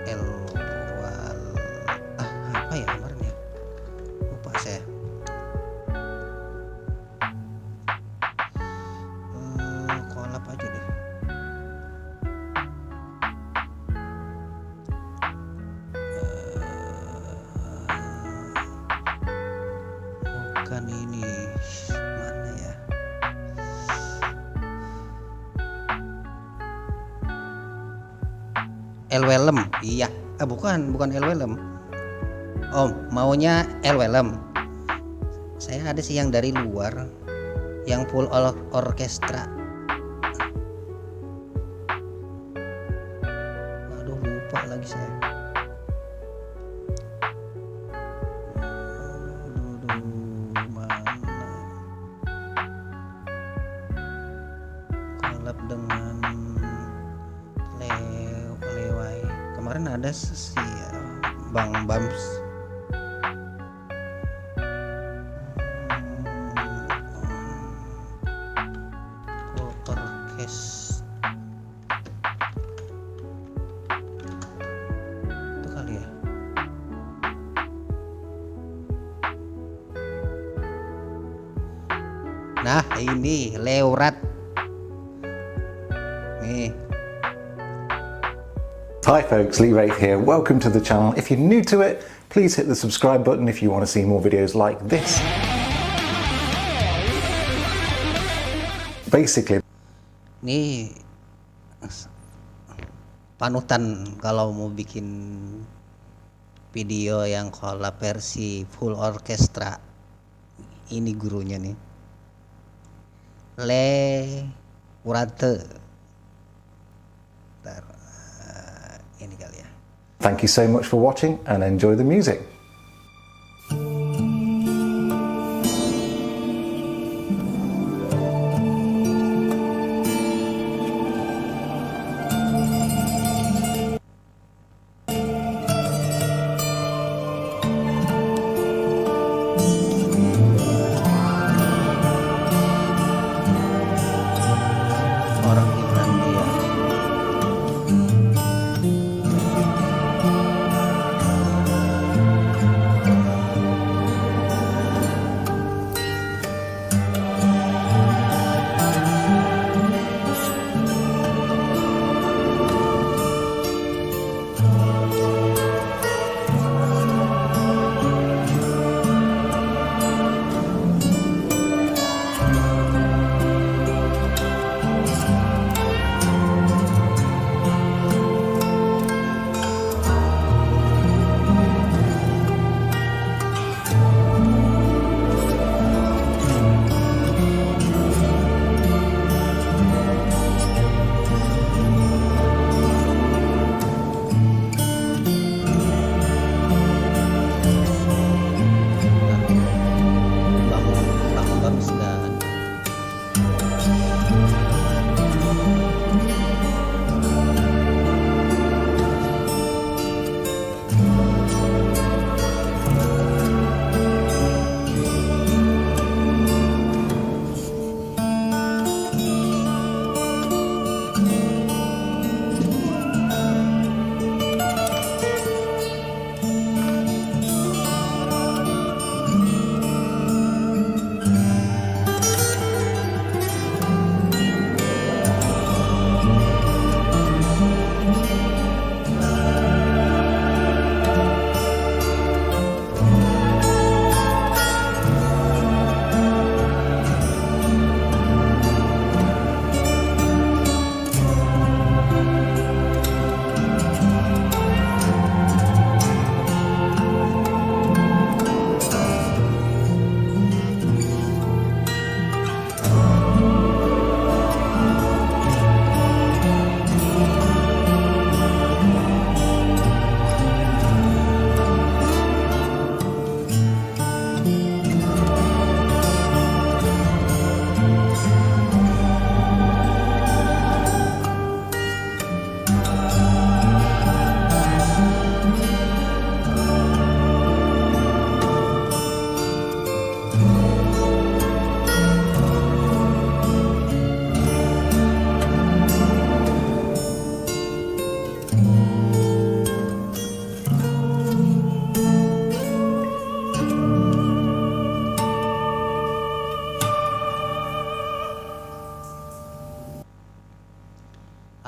Speaker 1: Elwal, apa ya kemarin ya, lupa saya. Collab aja deh. Bukan ini, mana ya? Elwelem, iya. Bukan Elwelem. Oh, maunya Elwelem. Saya ada sih yang dari luar, yang full orkestra. Aduh, lupa lagi saya. Mana? Collab dengan Lewai. Kemarin ada si Bang Bams. Orkes itu kali ya. Nah ini Leurat nih.
Speaker 4: Hi folks, Lee Wraith here. Welcome to the channel. If you're new to it, please hit the subscribe button if you want to see more videos like this. Basically,
Speaker 1: Nih panutan kalau mau bikin video yang collab versi full orkestra. Ini gurunya nih, Leurat. Bentar, ini kali ya.
Speaker 4: thank you so much for watching and enjoy the music.
Speaker 1: Orang Finlandia.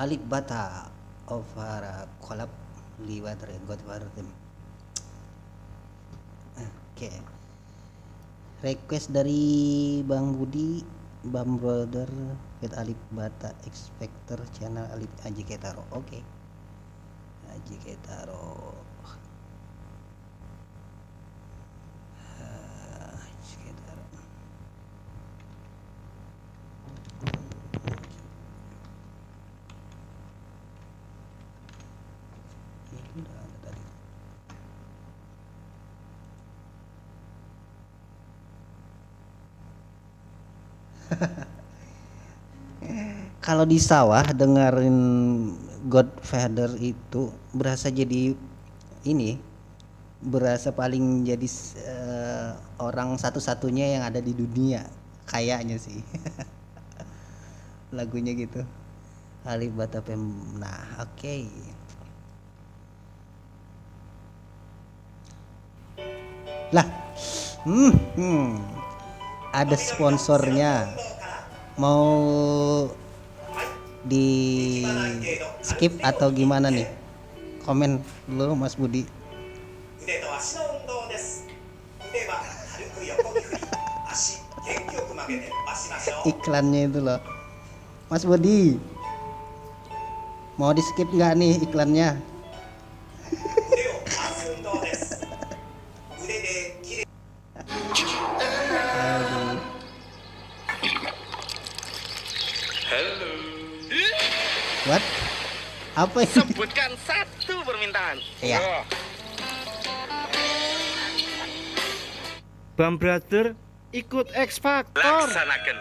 Speaker 1: Alip Bata of collab liwat Godfather Them. Oke. Request dari Bang Budi, Bang Brother with Alip Bata Expector channel Alip Aji Ketaro. Oke. Aji Ketaro. Aji Ketaro. Ini udah ada tadi. Kalau di sawah dengerin Godfather itu berasa jadi ini, berasa paling jadi orang satu-satunya yang ada di dunia kayaknya sih. Lagunya gitu. Alip Bata Pem. Nah, oke. Lah. Ada sponsornya. Mau di skip atau gimana nih? Komen dulu Mas Budi. Iklannya itu loh. Mas Budi, mau di skip nggak nih iklannya?
Speaker 5: Halo.
Speaker 1: What? Apa ini?
Speaker 5: Sebutkan satu permintaan.
Speaker 1: Iya.
Speaker 5: Oh.
Speaker 6: Bang Brother ikut X Factor.
Speaker 5: Laksanakan.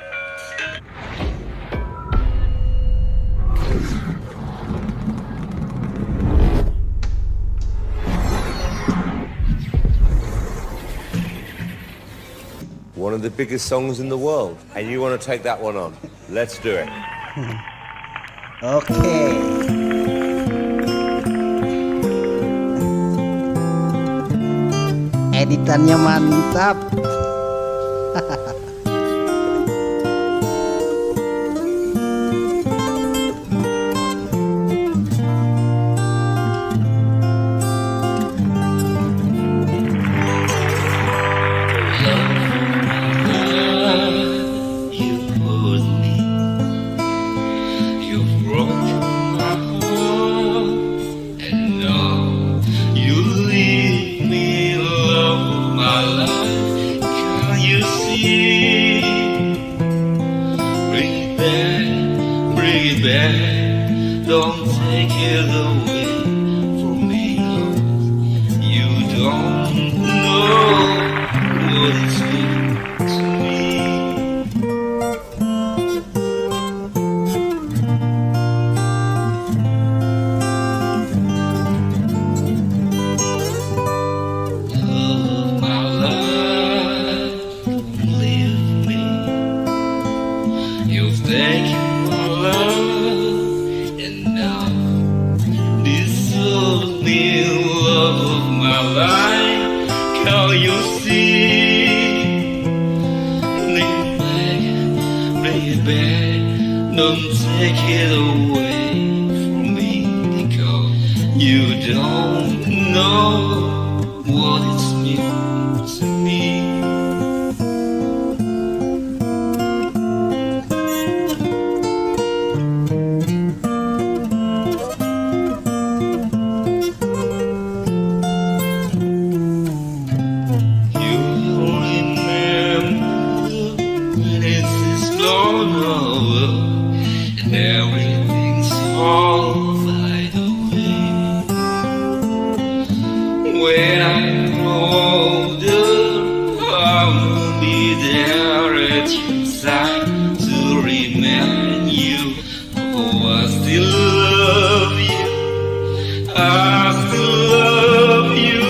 Speaker 7: One of the biggest songs in the world, and you want to take that one on. Let's do it.
Speaker 1: Oke. Editannya mantap.
Speaker 8: Don't take it away from me, Lord. You don't know what it's meant to me. Love of my life, don't leave me. You've taken my love, and now this old new love of my life. Can you see? Bring it back, don't take it away from me, because you don't know what it's meant to me. Everything's all by the way. When I'm older, I will be there at your side to remind you. Oh, I still love you. I still love you.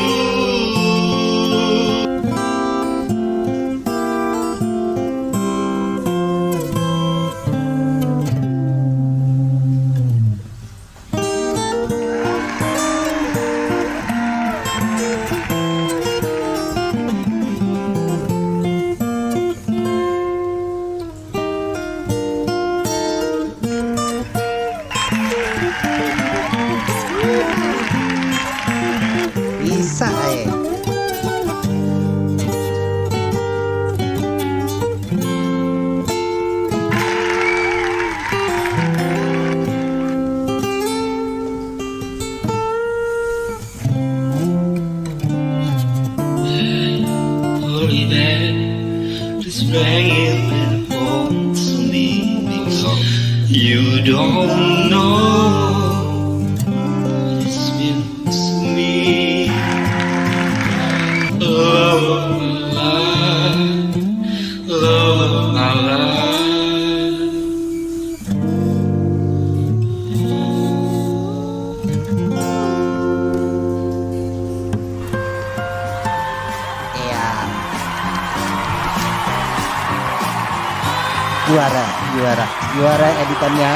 Speaker 1: Hai.
Speaker 8: Hurry back, please bring it home to me because you don't know what it's meant to me. Love of my life, love of my life.
Speaker 1: Iya. Juara editannya.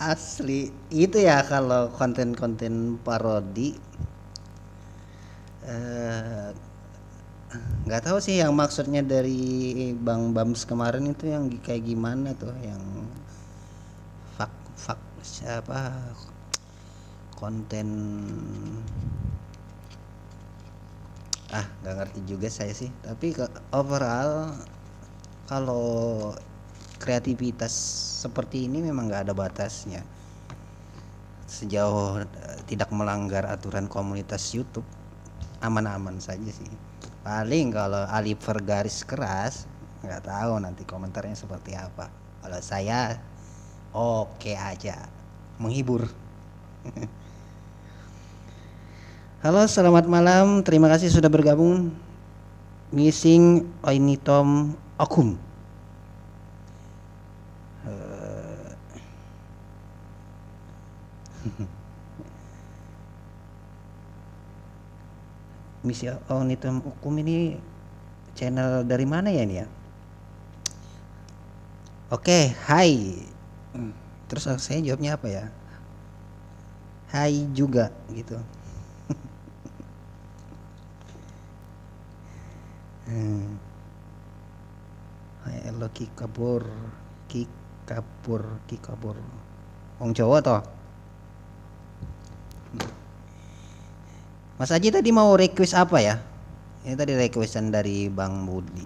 Speaker 1: Asli itu ya kalau konten-konten parodi. Nggak tahu sih yang maksudnya dari Bang Bams kemarin itu yang kayak gimana tuh, yang fak siapa konten, nggak ngerti juga saya sih, tapi overall kalau kreativitas seperti ini memang nggak ada batasnya sejauh tidak melanggar aturan komunitas YouTube, aman-aman saja sih. Paling kalau Aliver garis keras, nggak tahu nanti komentarnya seperti apa. Kalau saya oke aja, menghibur. Halo, selamat malam, terima kasih sudah bergabung. Missing Oinitom Okum. Misi Oinitom Okum ini channel dari mana ya ini ya? Oke, hai. Terus saya jawabnya apa ya? Hai juga gitu. Hai, elo Kikabur. Wong Jawa toh. Mas Aji tadi mau request apa ya? Ini tadi requestan dari Bang Budi.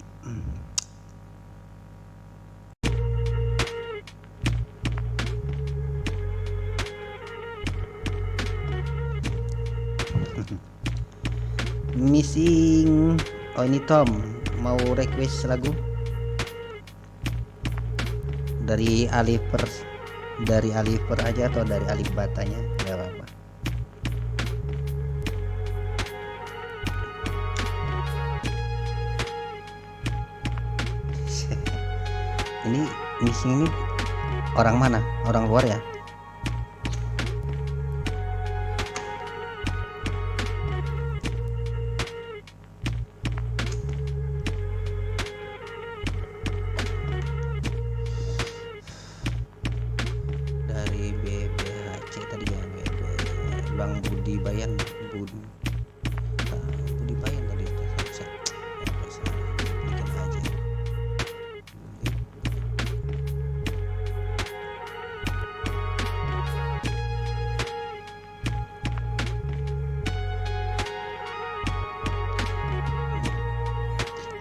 Speaker 1: Missing Oinitom mau request lagu dari Aliver aja atau dari Alif Batanya, nggak apa-apa. Ini missing ini orang mana? Orang luar ya? Dari BBHC tadi ya, Bang Budi Bayan, Budi Bayan tadi itu bikin aja.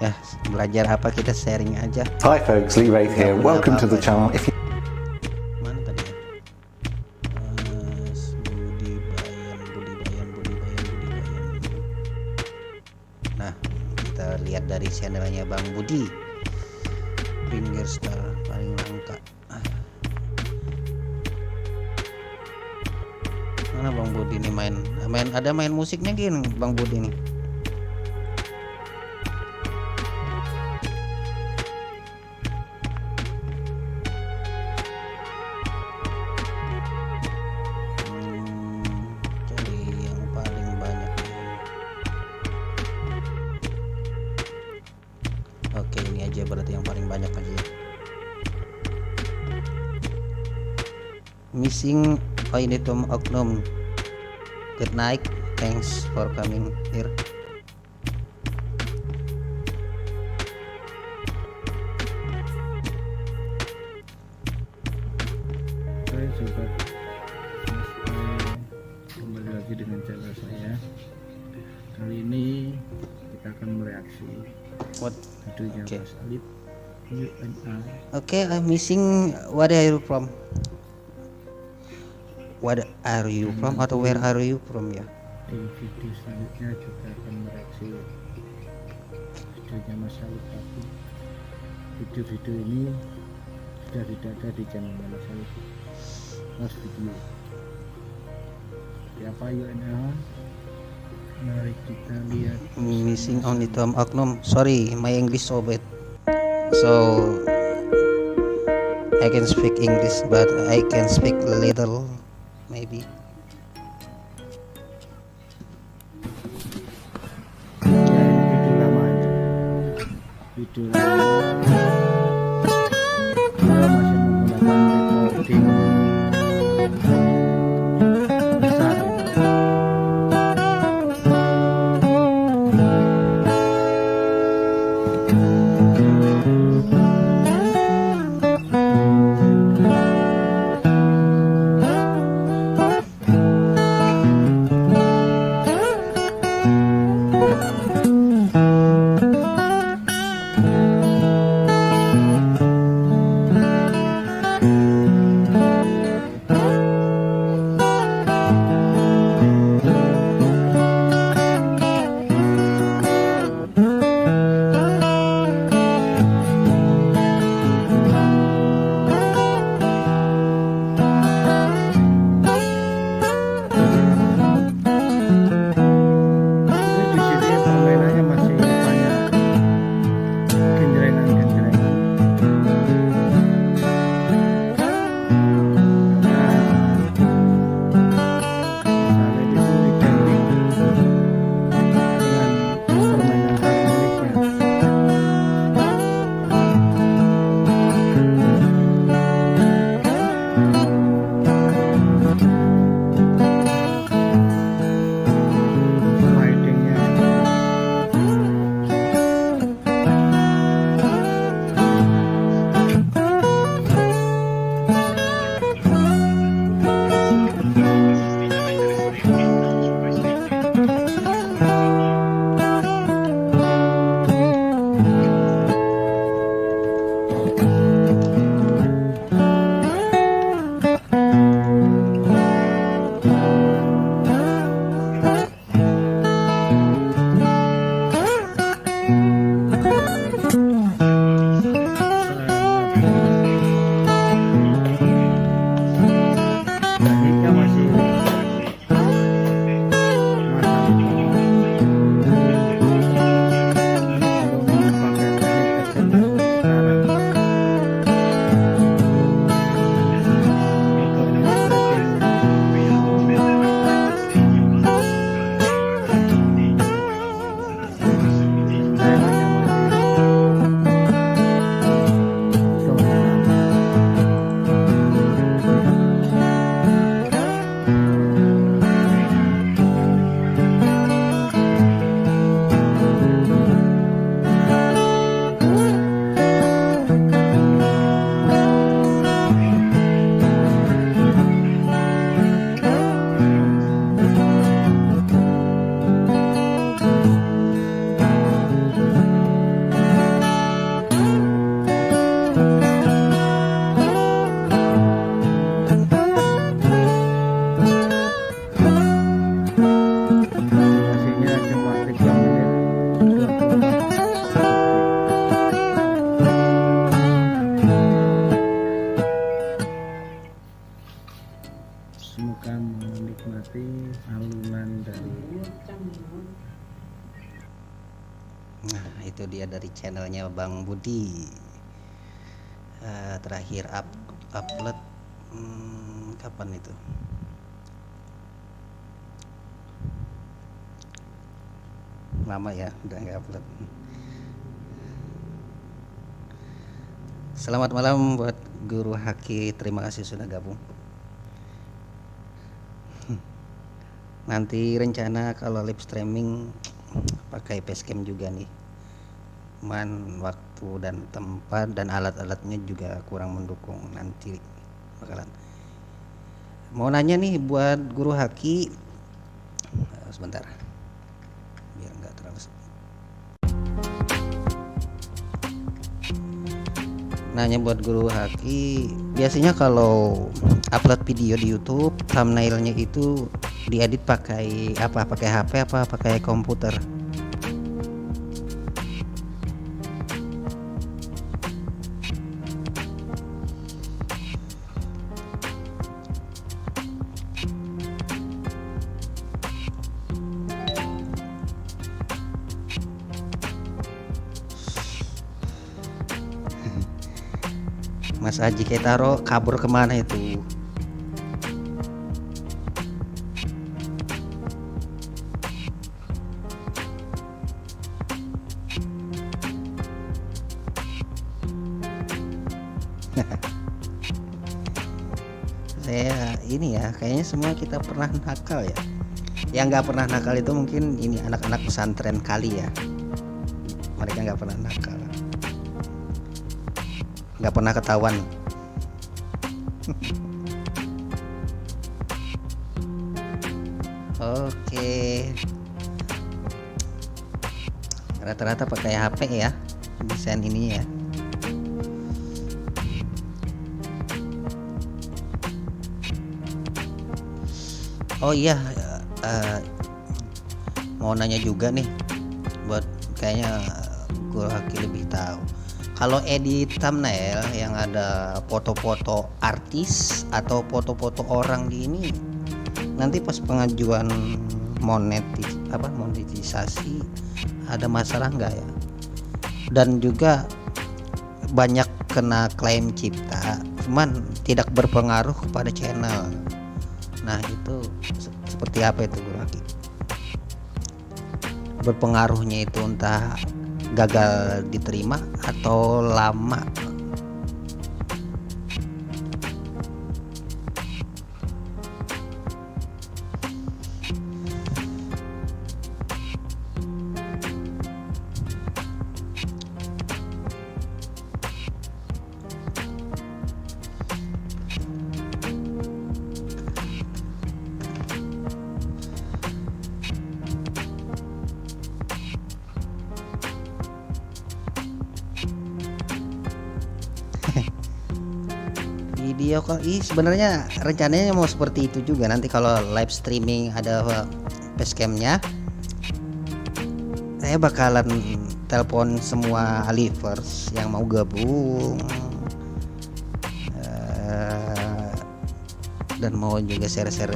Speaker 1: Ya, belajar apa kita sharing aja.
Speaker 4: Hi folks, Lee Wraith here. Welcome to the channel. If you
Speaker 1: Mana tadi ya? Budi Bayan. Nah, kita lihat dari channelnya Bang Budi. Fingerstar paling langka. Mana Bang Budi nih ada main musiknya gini Bang Budi nih. Cari yang paling banyak nih. Oke, ini aja berarti yang paling banyak aja. Missing Oinitum Oknum. Good night. Thanks for coming here.
Speaker 6: Oke sobat, kembali lagi dengan channel saya. Kali ini kita akan mereaksi
Speaker 1: What?
Speaker 6: videonya
Speaker 1: Okay.
Speaker 6: Mas Alip UNA.
Speaker 1: Okay, I'm missing. What are you from? What are you from? Atau where are you from ya?
Speaker 6: Di video selanjutnya juga akan mereaksi videonya Mas Alip tadi. Video-video ini sudah tidak ada di channel Mas Alip. Mas video siapa UNA? Mari kita lihat.
Speaker 1: Missing Oinitum Oknum. Sorry, my English so bad. So I can speak English, but I can speak little, maybe.
Speaker 6: Ya, ini video lama ini. Video lama. Kita masih menggunakan recording besar ini. Di sini permainannya masih banyak genjrengan-genjrengan. Misalnya itu identik dengan permainan harmoniknya. Slidingnya. Tekniknya masih belum pakai teknik tertentu sekarang. Untuk ini durasinya cuma 3 menit 24 detik. Semoga menikmati alunan dari
Speaker 1: Nah, itu dia dari channelnya Bang Budi. Terakhir upload kapan itu? Lama ya, udah nggak upload. Selamat malam buat Guru Haki, terima kasih sudah gabung. Nanti rencana kalau live streaming pakai facecam juga nih, cuman waktu dan tempat dan alat-alatnya juga kurang mendukung. Nanti bakalan mau nanya nih buat Guru Haki. Sebentar biar nggak terlalu nanya buat Guru Haki, biasanya kalau upload video di YouTube thumbnailnya itu diedit pakai apa? Pakai HP apa pakai komputer? Mas Aji Ketaro kabur kemana itu? Saya ini ya, kayaknya semua kita pernah nakal ya. Yang nggak pernah nakal itu mungkin ini anak-anak pesantren kali ya. Mereka nggak pernah nakal, nggak pernah ketahuan. Oke, rata-rata pakai HP ya desain ini ya. Oh iya, mau nanya juga nih buat kayaknya Guru Haki lebih tahu. Kalau edit thumbnail yang ada foto-foto artis atau foto-foto orang di ini, nanti pas pengajuan monetisasi ada masalah nggak ya? Dan juga banyak kena klaim cipta, cuman tidak berpengaruh kepada channel. Nah itu seperti apa itu Guru Haki? Berpengaruhnya itu entah gagal diterima atau lama. Video call sebenarnya rencananya mau seperti itu juga. Nanti kalau live streaming ada facecamnya, saya bakalan telepon semua Alivers yang mau gabung dan mau juga share-share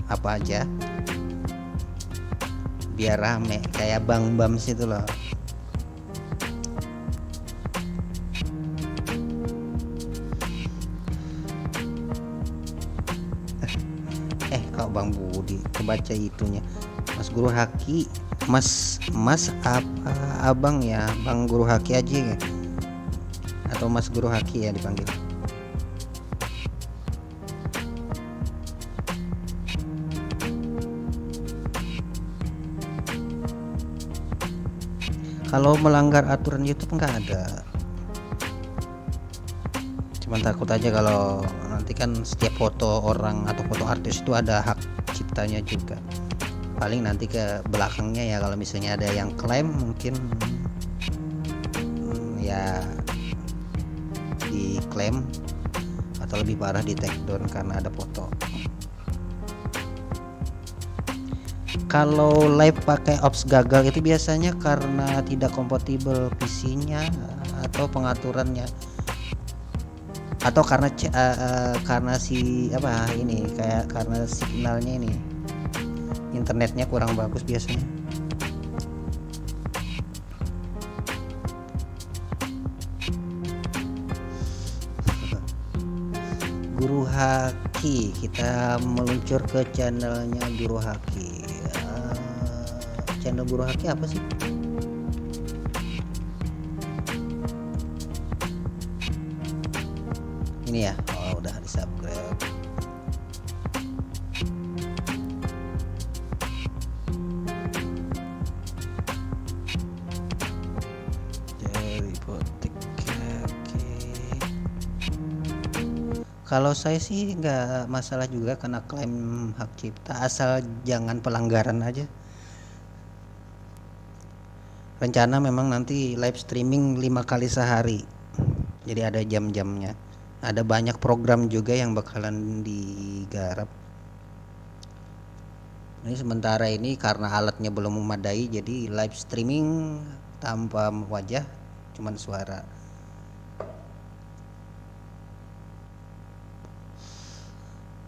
Speaker 1: apa aja biar rame kayak Bang Bams itu loh. Kok Bang Budi kebaca itunya Mas Guru Haki, Mas apa abang ya, Bang Guru Haki aja ya, atau Mas Guru Haki ya dipanggil. Kalau melanggar aturan YouTube nggak ada, cuman takut aja kalau nanti kan setiap foto orang atau foto artis itu ada hak ciptanya juga. Paling nanti ke belakangnya ya kalau misalnya ada yang klaim mungkin ya diklaim atau lebih parah di take down karena ada foto. Kalau live pakai ops gagal itu biasanya karena tidak kompatibel PC-nya atau pengaturannya, atau karena si apa ini kayak karena signalnya ini internetnya kurang bagus biasanya. Guru Haki, kita meluncur ke channelnya Guru Haki. Channel Guru Haki apa sih? Ini ya, oh udah di subscribe. Kalau saya sih nggak masalah juga karena klaim hak cipta, asal jangan pelanggaran aja. Rencana memang nanti live streaming 5 kali sehari, jadi ada jam-jamnya. Ada banyak program juga yang bakalan digarap. Ini sementara ini karena alatnya belum memadai, jadi live streaming tanpa wajah, cuman suara.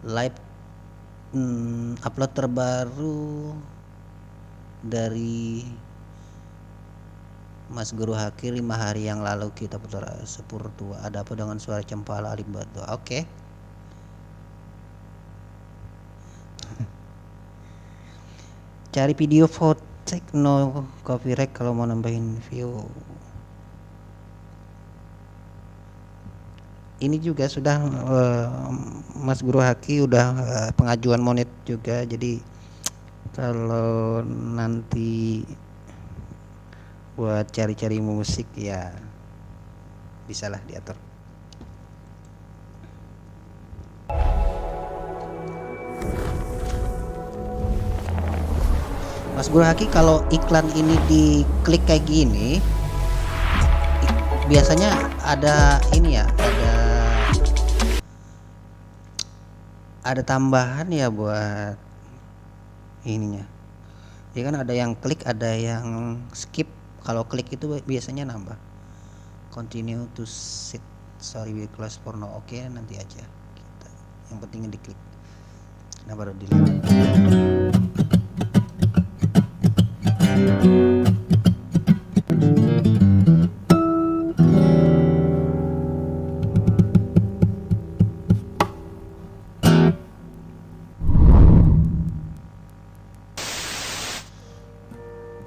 Speaker 1: Live upload terbaru dari Mas Guru Haki 5 hari yang lalu kita putar sepur tua. Ada apa dengan suara Cempala Alif Batu? Oke. Cari video Votek no copyright kalau mau nambahin view. Ini juga sudah Mas Guru Haki udah pengajuan monet juga, jadi kalau nanti buat cari-cari musik ya bisalah diatur. Mas Guru Haki, kalau iklan ini diklik kayak gini biasanya ada ini ya, ada tambahan ya buat ininya. Ya kan ada yang klik, ada yang skip. Kalau klik itu biasanya nambah. Continue to sit, sorry we close for now. Oke, nanti aja kita. Yang pentingnya diklik. Nah baru dilihat.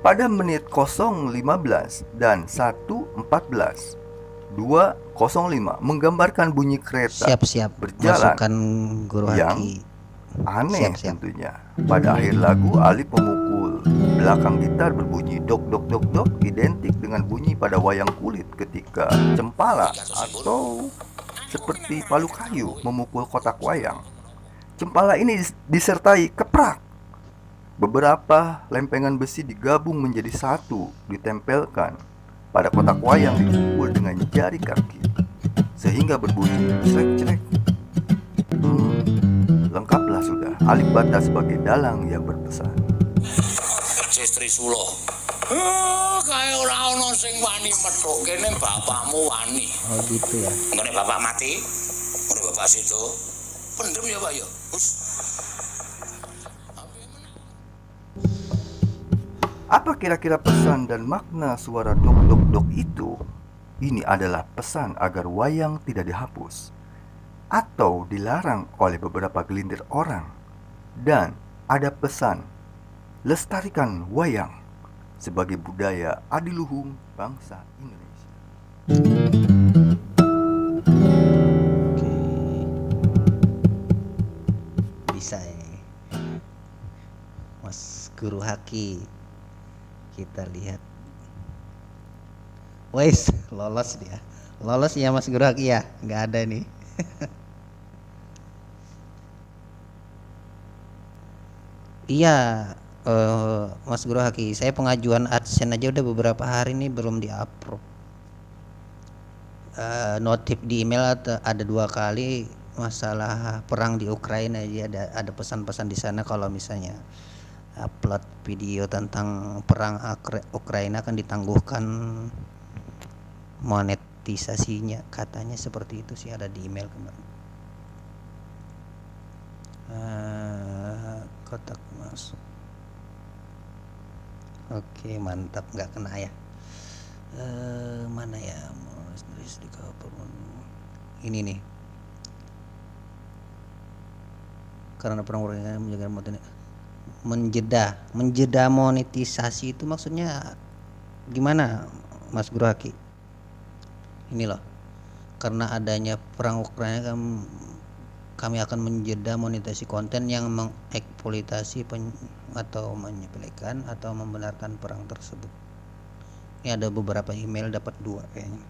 Speaker 9: Pada menit 0.15 dan 1.14, 2.05 menggambarkan bunyi kereta
Speaker 1: Siap-siap
Speaker 9: berjalan
Speaker 1: masukkan Guru
Speaker 9: yang
Speaker 1: Haki.
Speaker 9: aneh
Speaker 1: Siap-siap.
Speaker 9: tentunya. Pada akhir lagu, Alif memukul belakang gitar berbunyi dok dok dok dok, identik dengan bunyi pada wayang kulit ketika Cempala atau seperti palu kayu memukul kotak wayang. Cempala ini disertai keprak. Beberapa lempengan besi digabung menjadi satu, ditempelkan pada kotak wayang, dipukul dengan jari kaki sehingga berbunyi crek-crek. Lengkaplah sudah Alif Bata sebagai dalang yang berpesan.
Speaker 10: Sestri Sulo. Kayak ora ono sing wani metu kene bapakmu wani.
Speaker 1: Oh gitu ya.
Speaker 10: Ngene bapak mati, ngene bapak situ. Pendem ya Pak ya.
Speaker 9: Apa kira-kira pesan dan makna suara dok dok dok itu? Ini adalah pesan agar wayang tidak dihapus atau dilarang oleh beberapa gelintir orang. Dan ada pesan lestarikan wayang sebagai budaya adiluhung bangsa Indonesia.
Speaker 1: Oke. Bisa ya. Mas Guru Haki. Kita lihat. Wes, lolos dia. Lolos ya Mas Guru Haki ya? Nggak ada nih. Iya, Mas Guru Haki, saya pengajuan AdSense aja udah beberapa hari nih belum di-approve. Notif di email ada 2 kali masalah perang di Ukraina, aja ada pesan-pesan di sana kalau misalnya upload video tentang perang Ukraina akan ditangguhkan monetisasinya, katanya seperti itu sih, ada di email kemarin. Kotak masuk. Oke, mantap, nggak kena ya. Mana ya ini nih, karena perang Ukraina menjaga menjeda monetisasi itu maksudnya gimana Mas Guru Haki? Ini loh, karena adanya perang Ukraina kami akan menjeda monetisasi konten yang mengeksploitasi atau menyepelekan atau membenarkan perang tersebut. Ini ada beberapa email, dapat 2 kayaknya.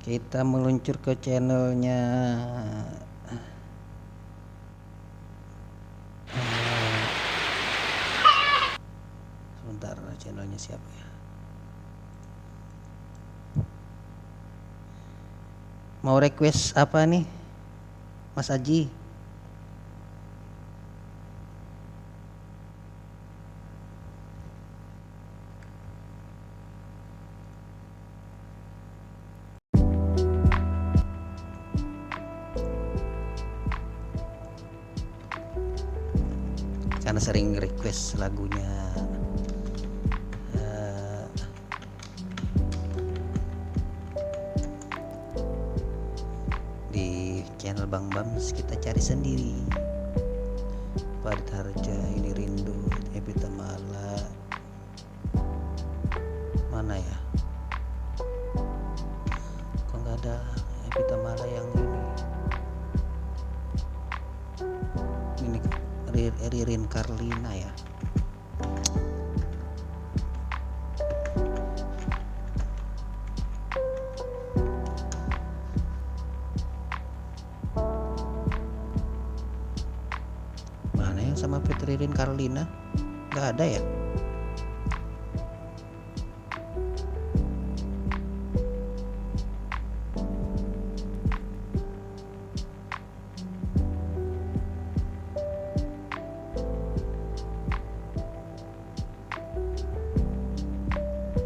Speaker 1: Kita meluncur ke channelnya sebentar, channelnya siapa ya? Mau request apa nih Mas Aji? Karena sering request lagunya di channel Bang Bams, kita cari sendiri. Farid Harja, Ini Rindu, Evita Mala, mana ya? Kok nggak ada Evita Mala yang ini Ririn Karlina ya. Mana yang sama Ririn Karlina? Nggak ada ya?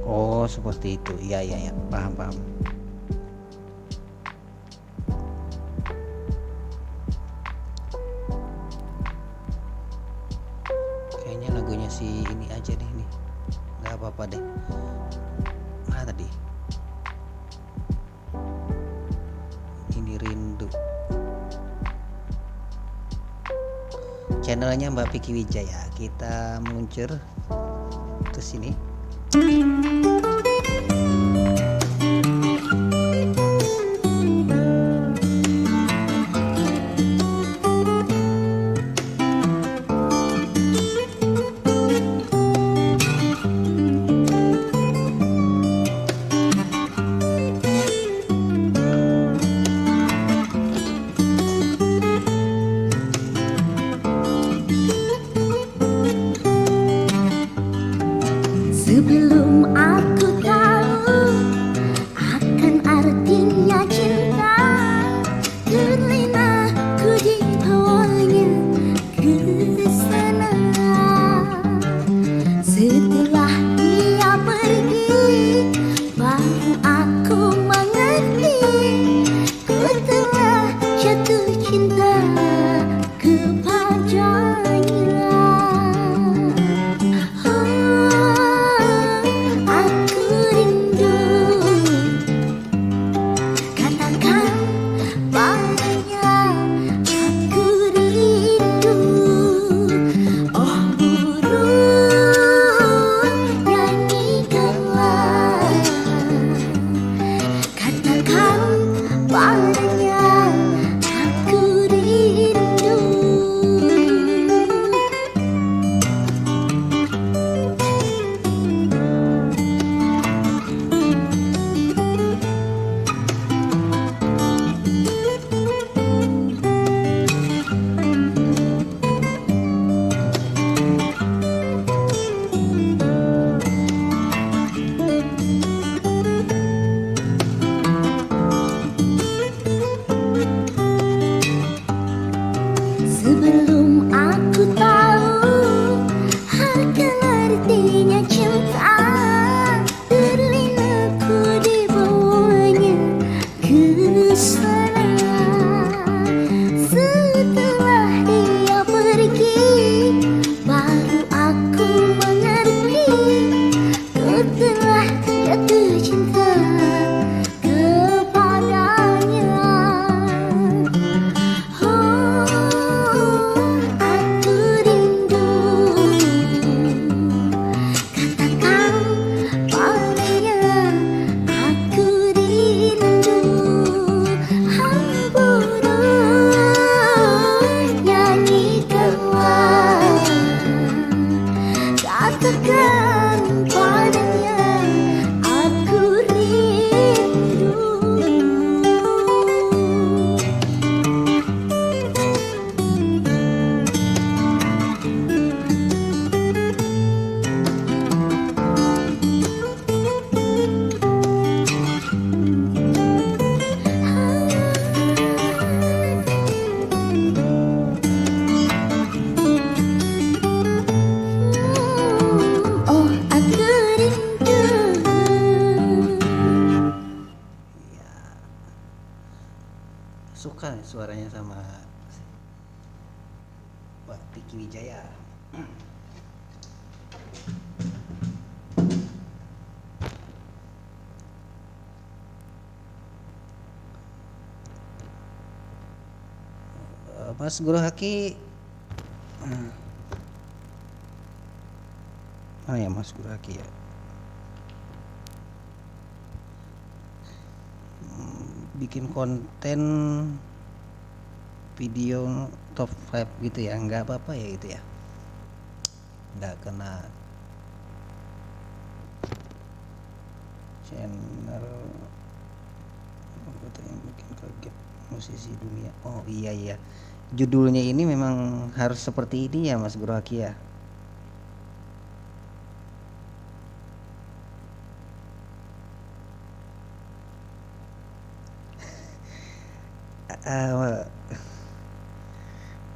Speaker 1: Oh, seperti itu. Iya, paham. Kayaknya lagunya si ini aja deh nih. Nggak apa-apa deh. Mana tadi? Ini Rindu. Channelnya Mbak Vicky Wijaya. Kita meluncur ke sini.
Speaker 11: Sebelum aku tahu akan artinya cinta, terlena ku dibawanya ke sana. Setelah dia pergi, baru aku mengerti ku telah jatuh cinta kepadanya. Sebelum aku tahu akan artinya cinta, terlena ku dibawanya ke sana. Setelah dia pergi, baru aku mengerti ku telah jatuh cinta kepadanya. Katakan padanya aku rindu.
Speaker 1: suaranya sama Pak Piki Wijaya. Mas Guru Haki, mana ya Mas Guru Haki ya? Bikin konten video top 5 gitu ya, nggak apa-apa ya gitu ya, nggak kena channel yang bikin kaget musisi dunia. Oh iya, judulnya ini memang harus seperti ini ya Mas Guru Haki ya.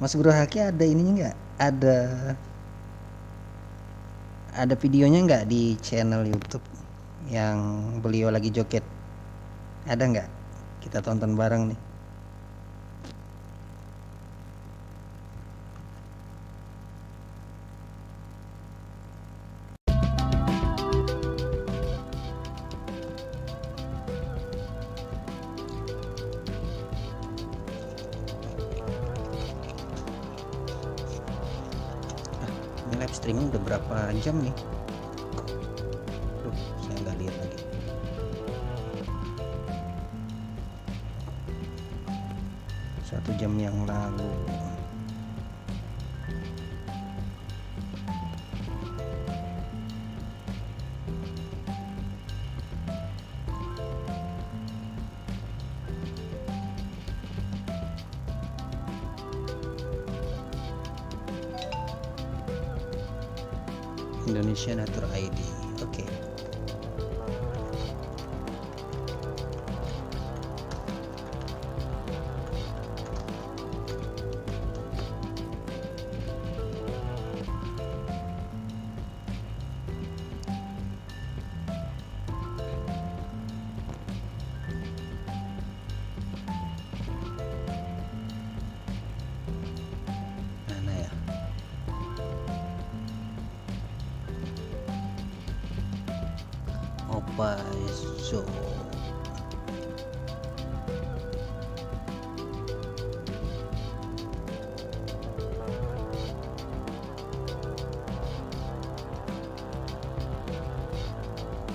Speaker 1: Mas Guru Haki ada ininya nggak? Ada videonya nggak di channel YouTube yang beliau lagi joget? Ada nggak? Kita tonton bareng nih. Ini live streaming udah berapa jam nih? Duh, saya nggak lihat lagi. Satu jam yang lalu. Indonesia Natur ID. Oke. Mana ya? Opaizo.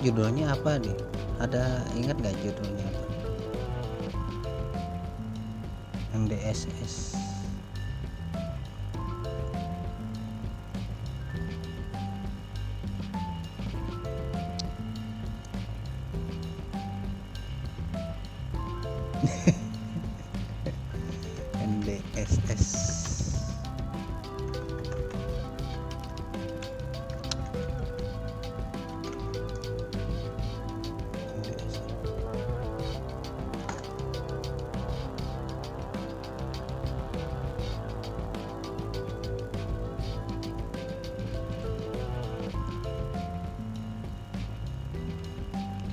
Speaker 1: Judulnya apa nih? Ada ingat nggak judulnya apa? MDSS. NDSS.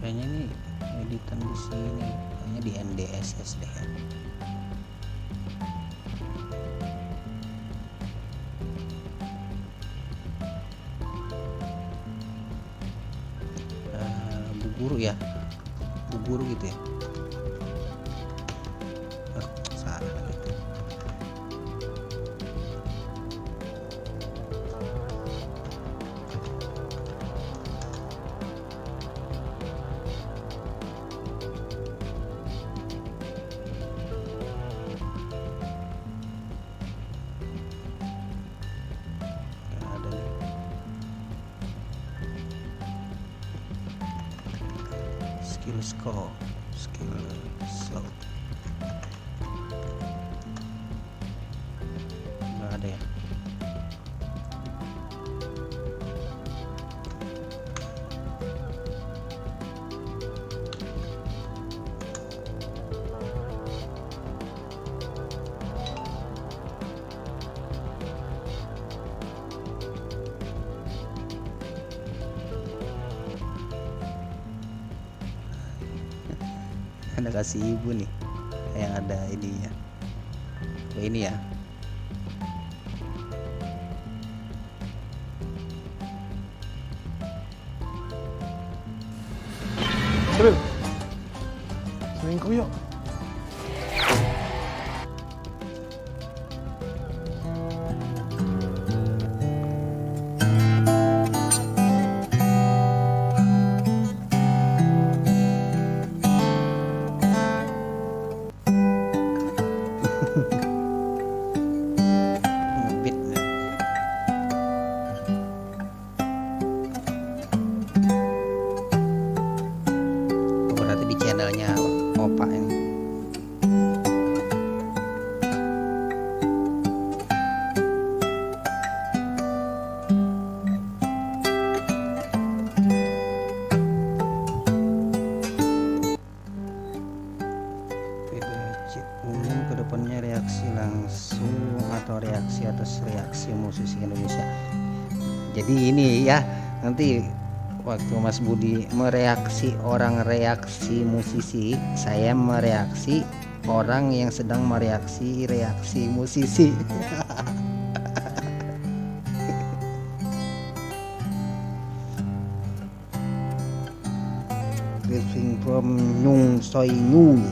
Speaker 1: Kayaknya ini editan di sini, kayaknya di NDSS deh ya. Bu Guru ya, Bu Guru gitu ya. Oh, salah gitu. Nggak ada nih. Skill score, skill slot. Nggak ada ya. Ada kasih ibu nih yang ada ininya. ini ya.
Speaker 4: Selingkuh yuk.
Speaker 1: Ngebit ya. Oh, berarti di channelnya Opa ini. Video chat umum kedepannya reaksi langsung atau reaksi atas reaksi musisi Indonesia. Jadi ini ya, nanti waktu Mas Budi mereaksi orang reaksi musisi, saya mereaksi orang yang sedang mereaksi reaksi musisi. Greeting from Nyung Soy Nyung.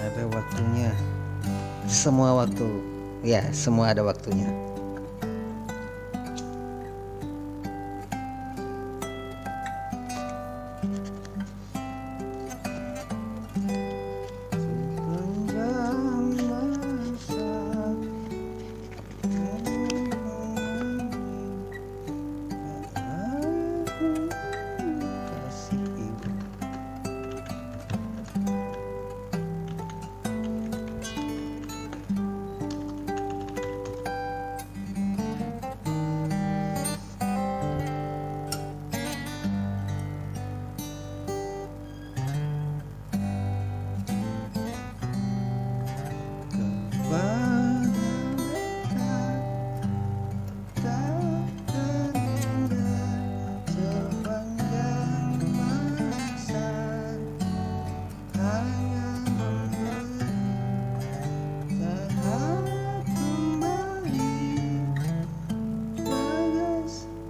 Speaker 1: Ada waktunya, semua waktu ya, semua ada waktunya. Kasih ibu.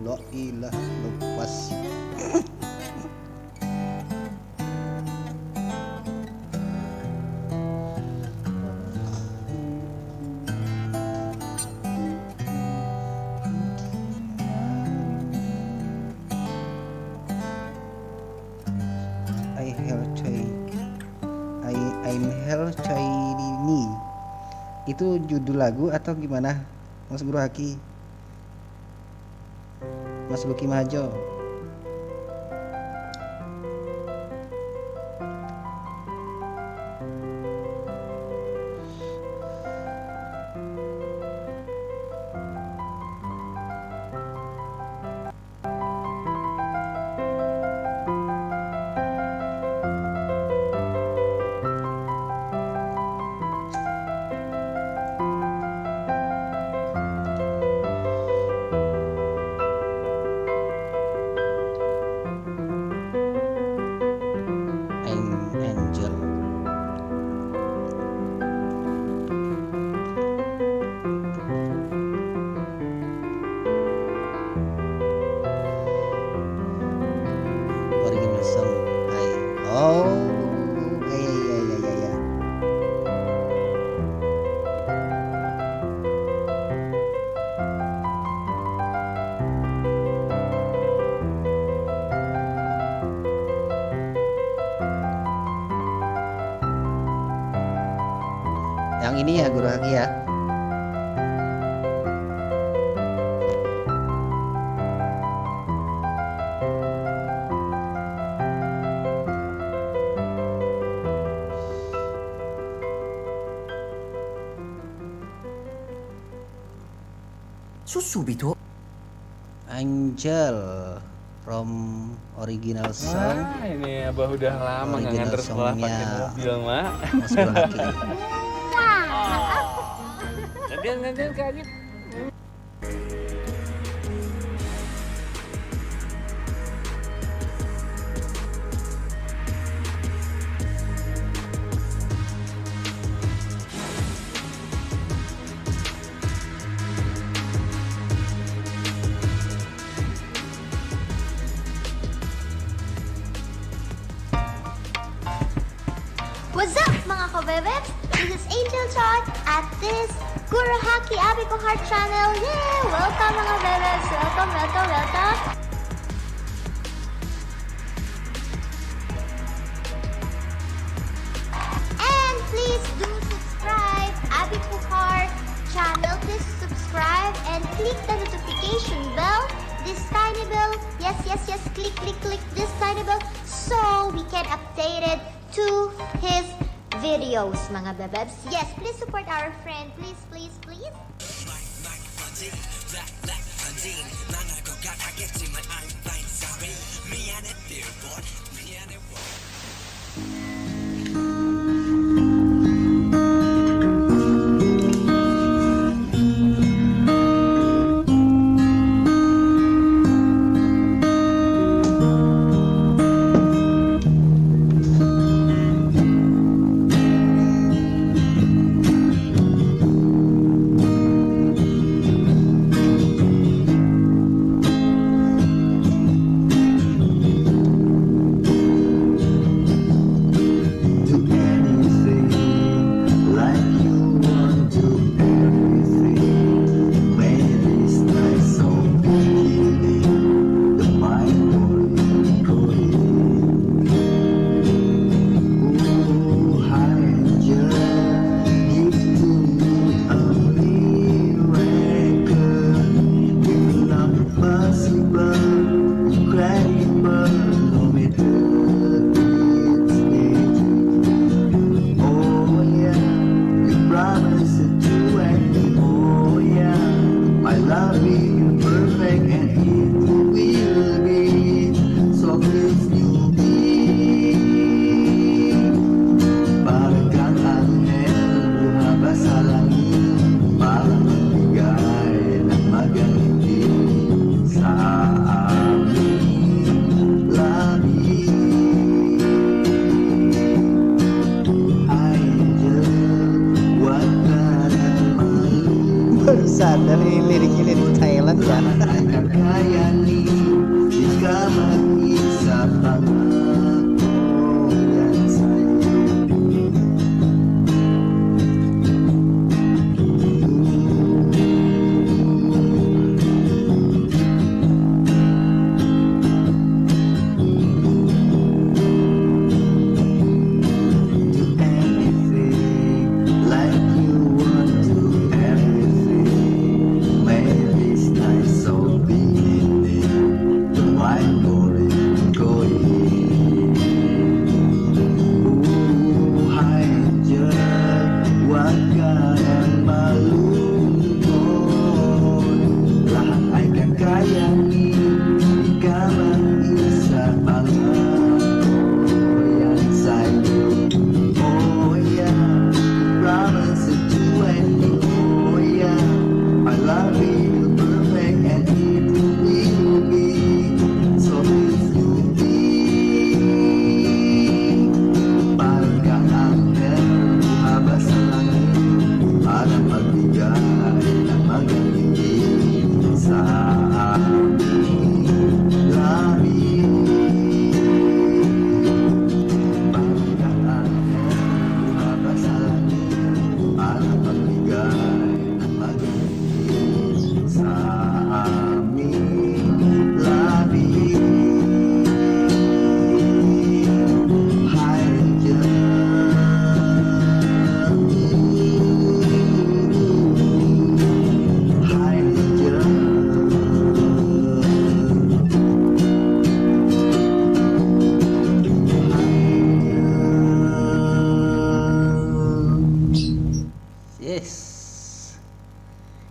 Speaker 1: La ilaha lepas. I'm Hell Coy ini. Itu judul lagu atau gimana, Mas Bro Haki? Mas Luki Majo. Angel. Original song. Hai. Oh, ya. Yang ini ya Guru Haki ya.
Speaker 12: Susubito.
Speaker 1: Angel from original song.
Speaker 13: Wah, ini Abah udah lama nggak
Speaker 1: Original
Speaker 13: nganter sekolah
Speaker 1: songnya
Speaker 13: pakai mobil, Mak.
Speaker 1: Mas Bro Haki.
Speaker 13: Kaget kaget.
Speaker 11: What's up mga kabebebs? This is Angel Chan at this Guru Haki Abi Ko Heart channel. Yeah! Welcome mga bebebs! Welcome, welcome, welcome! And please do subscribe Abi Ko Heart channel. Please subscribe and click the notification bell. This tiny bell. Yes, yes, yes. Click, click, click this tiny bell so we can update it to his videos, mga bebebs. Yes, please support our friend. Please, please, please.
Speaker 1: Sadar ini lirik Thailand ya.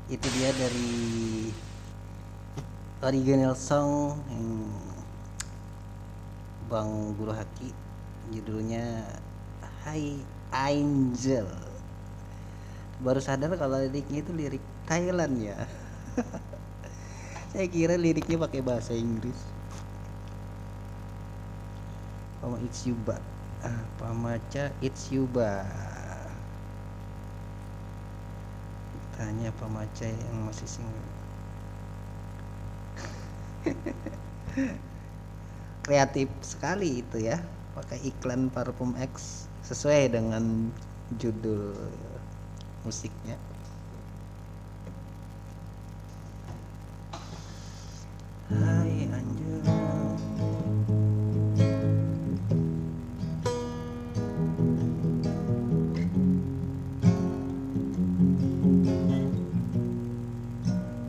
Speaker 1: Itu dia dari original song Bang Guru Haki, judulnya Hai Angel. Baru sadar kalau liriknya itu lirik Thailand ya. Saya kira liriknya pakai bahasa Inggris. Pama it's you ba. Pamaca it's you ba. Tanya Pamaca yang masih single. Kreatif sekali itu ya, pakai iklan parfum X sesuai dengan judul musiknya. Hai Anjel,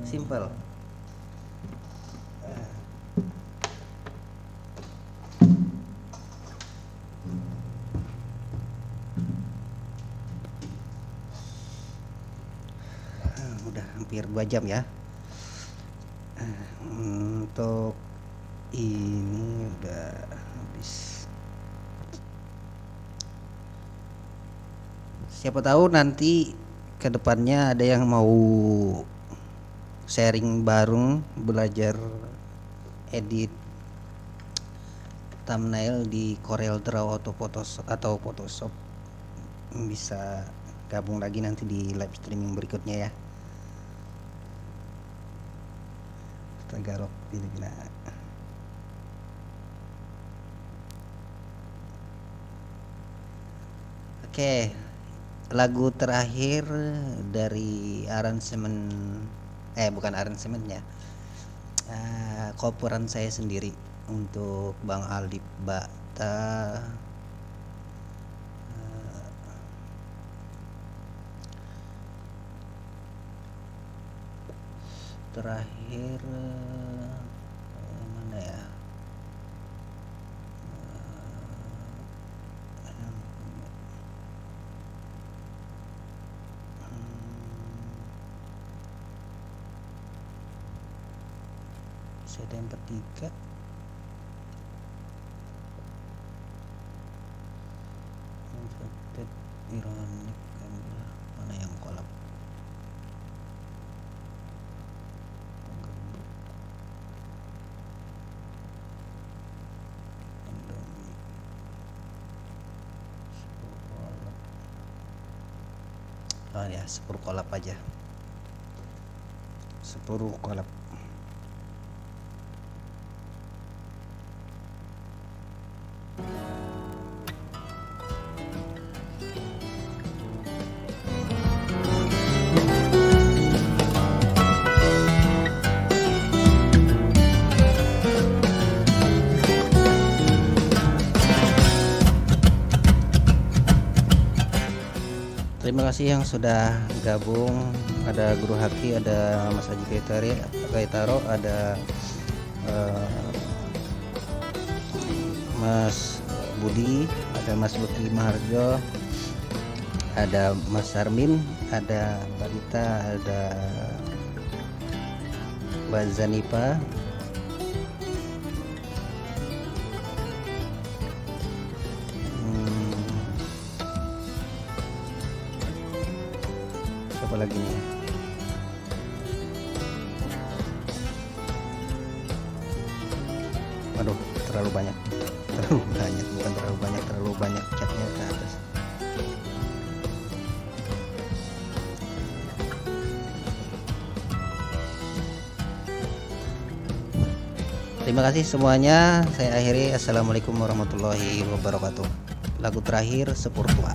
Speaker 1: simple. Udah hampir 2 jam ya. Untuk ini udah habis. Siapa tahu nanti kedepannya ada yang mau sharing bareng, belajar edit thumbnail di Corel Draw atau Photoshop, bisa gabung lagi nanti di live streaming berikutnya ya. Tagarok Filipina. Oke, lagu terakhir dari aransemen, bukan aransemennya, coveran saya sendiri untuk Bang Alif Bata. Terakhir mana ya? Saya yang ketiga. Ironik, mana yang kolab? Oh ya, 10 kolab aja. 10 kolab. Terima kasih yang sudah gabung. Ada Guru Haki, ada Mas Haji Kaitaro, ada Mas Budi, ada Mas Luki Maharjo, ada Mas Sarmin, ada Mbak Rita, ada Mbak Zanipa, siapa lagi nih? Waduh, terlalu banyak, bukan terlalu banyak chatnya ke atas. Terima kasih semuanya. Saya akhiri. Assalamualaikum warahmatullahi wabarakatuh. Lagu terakhir Sepurtua.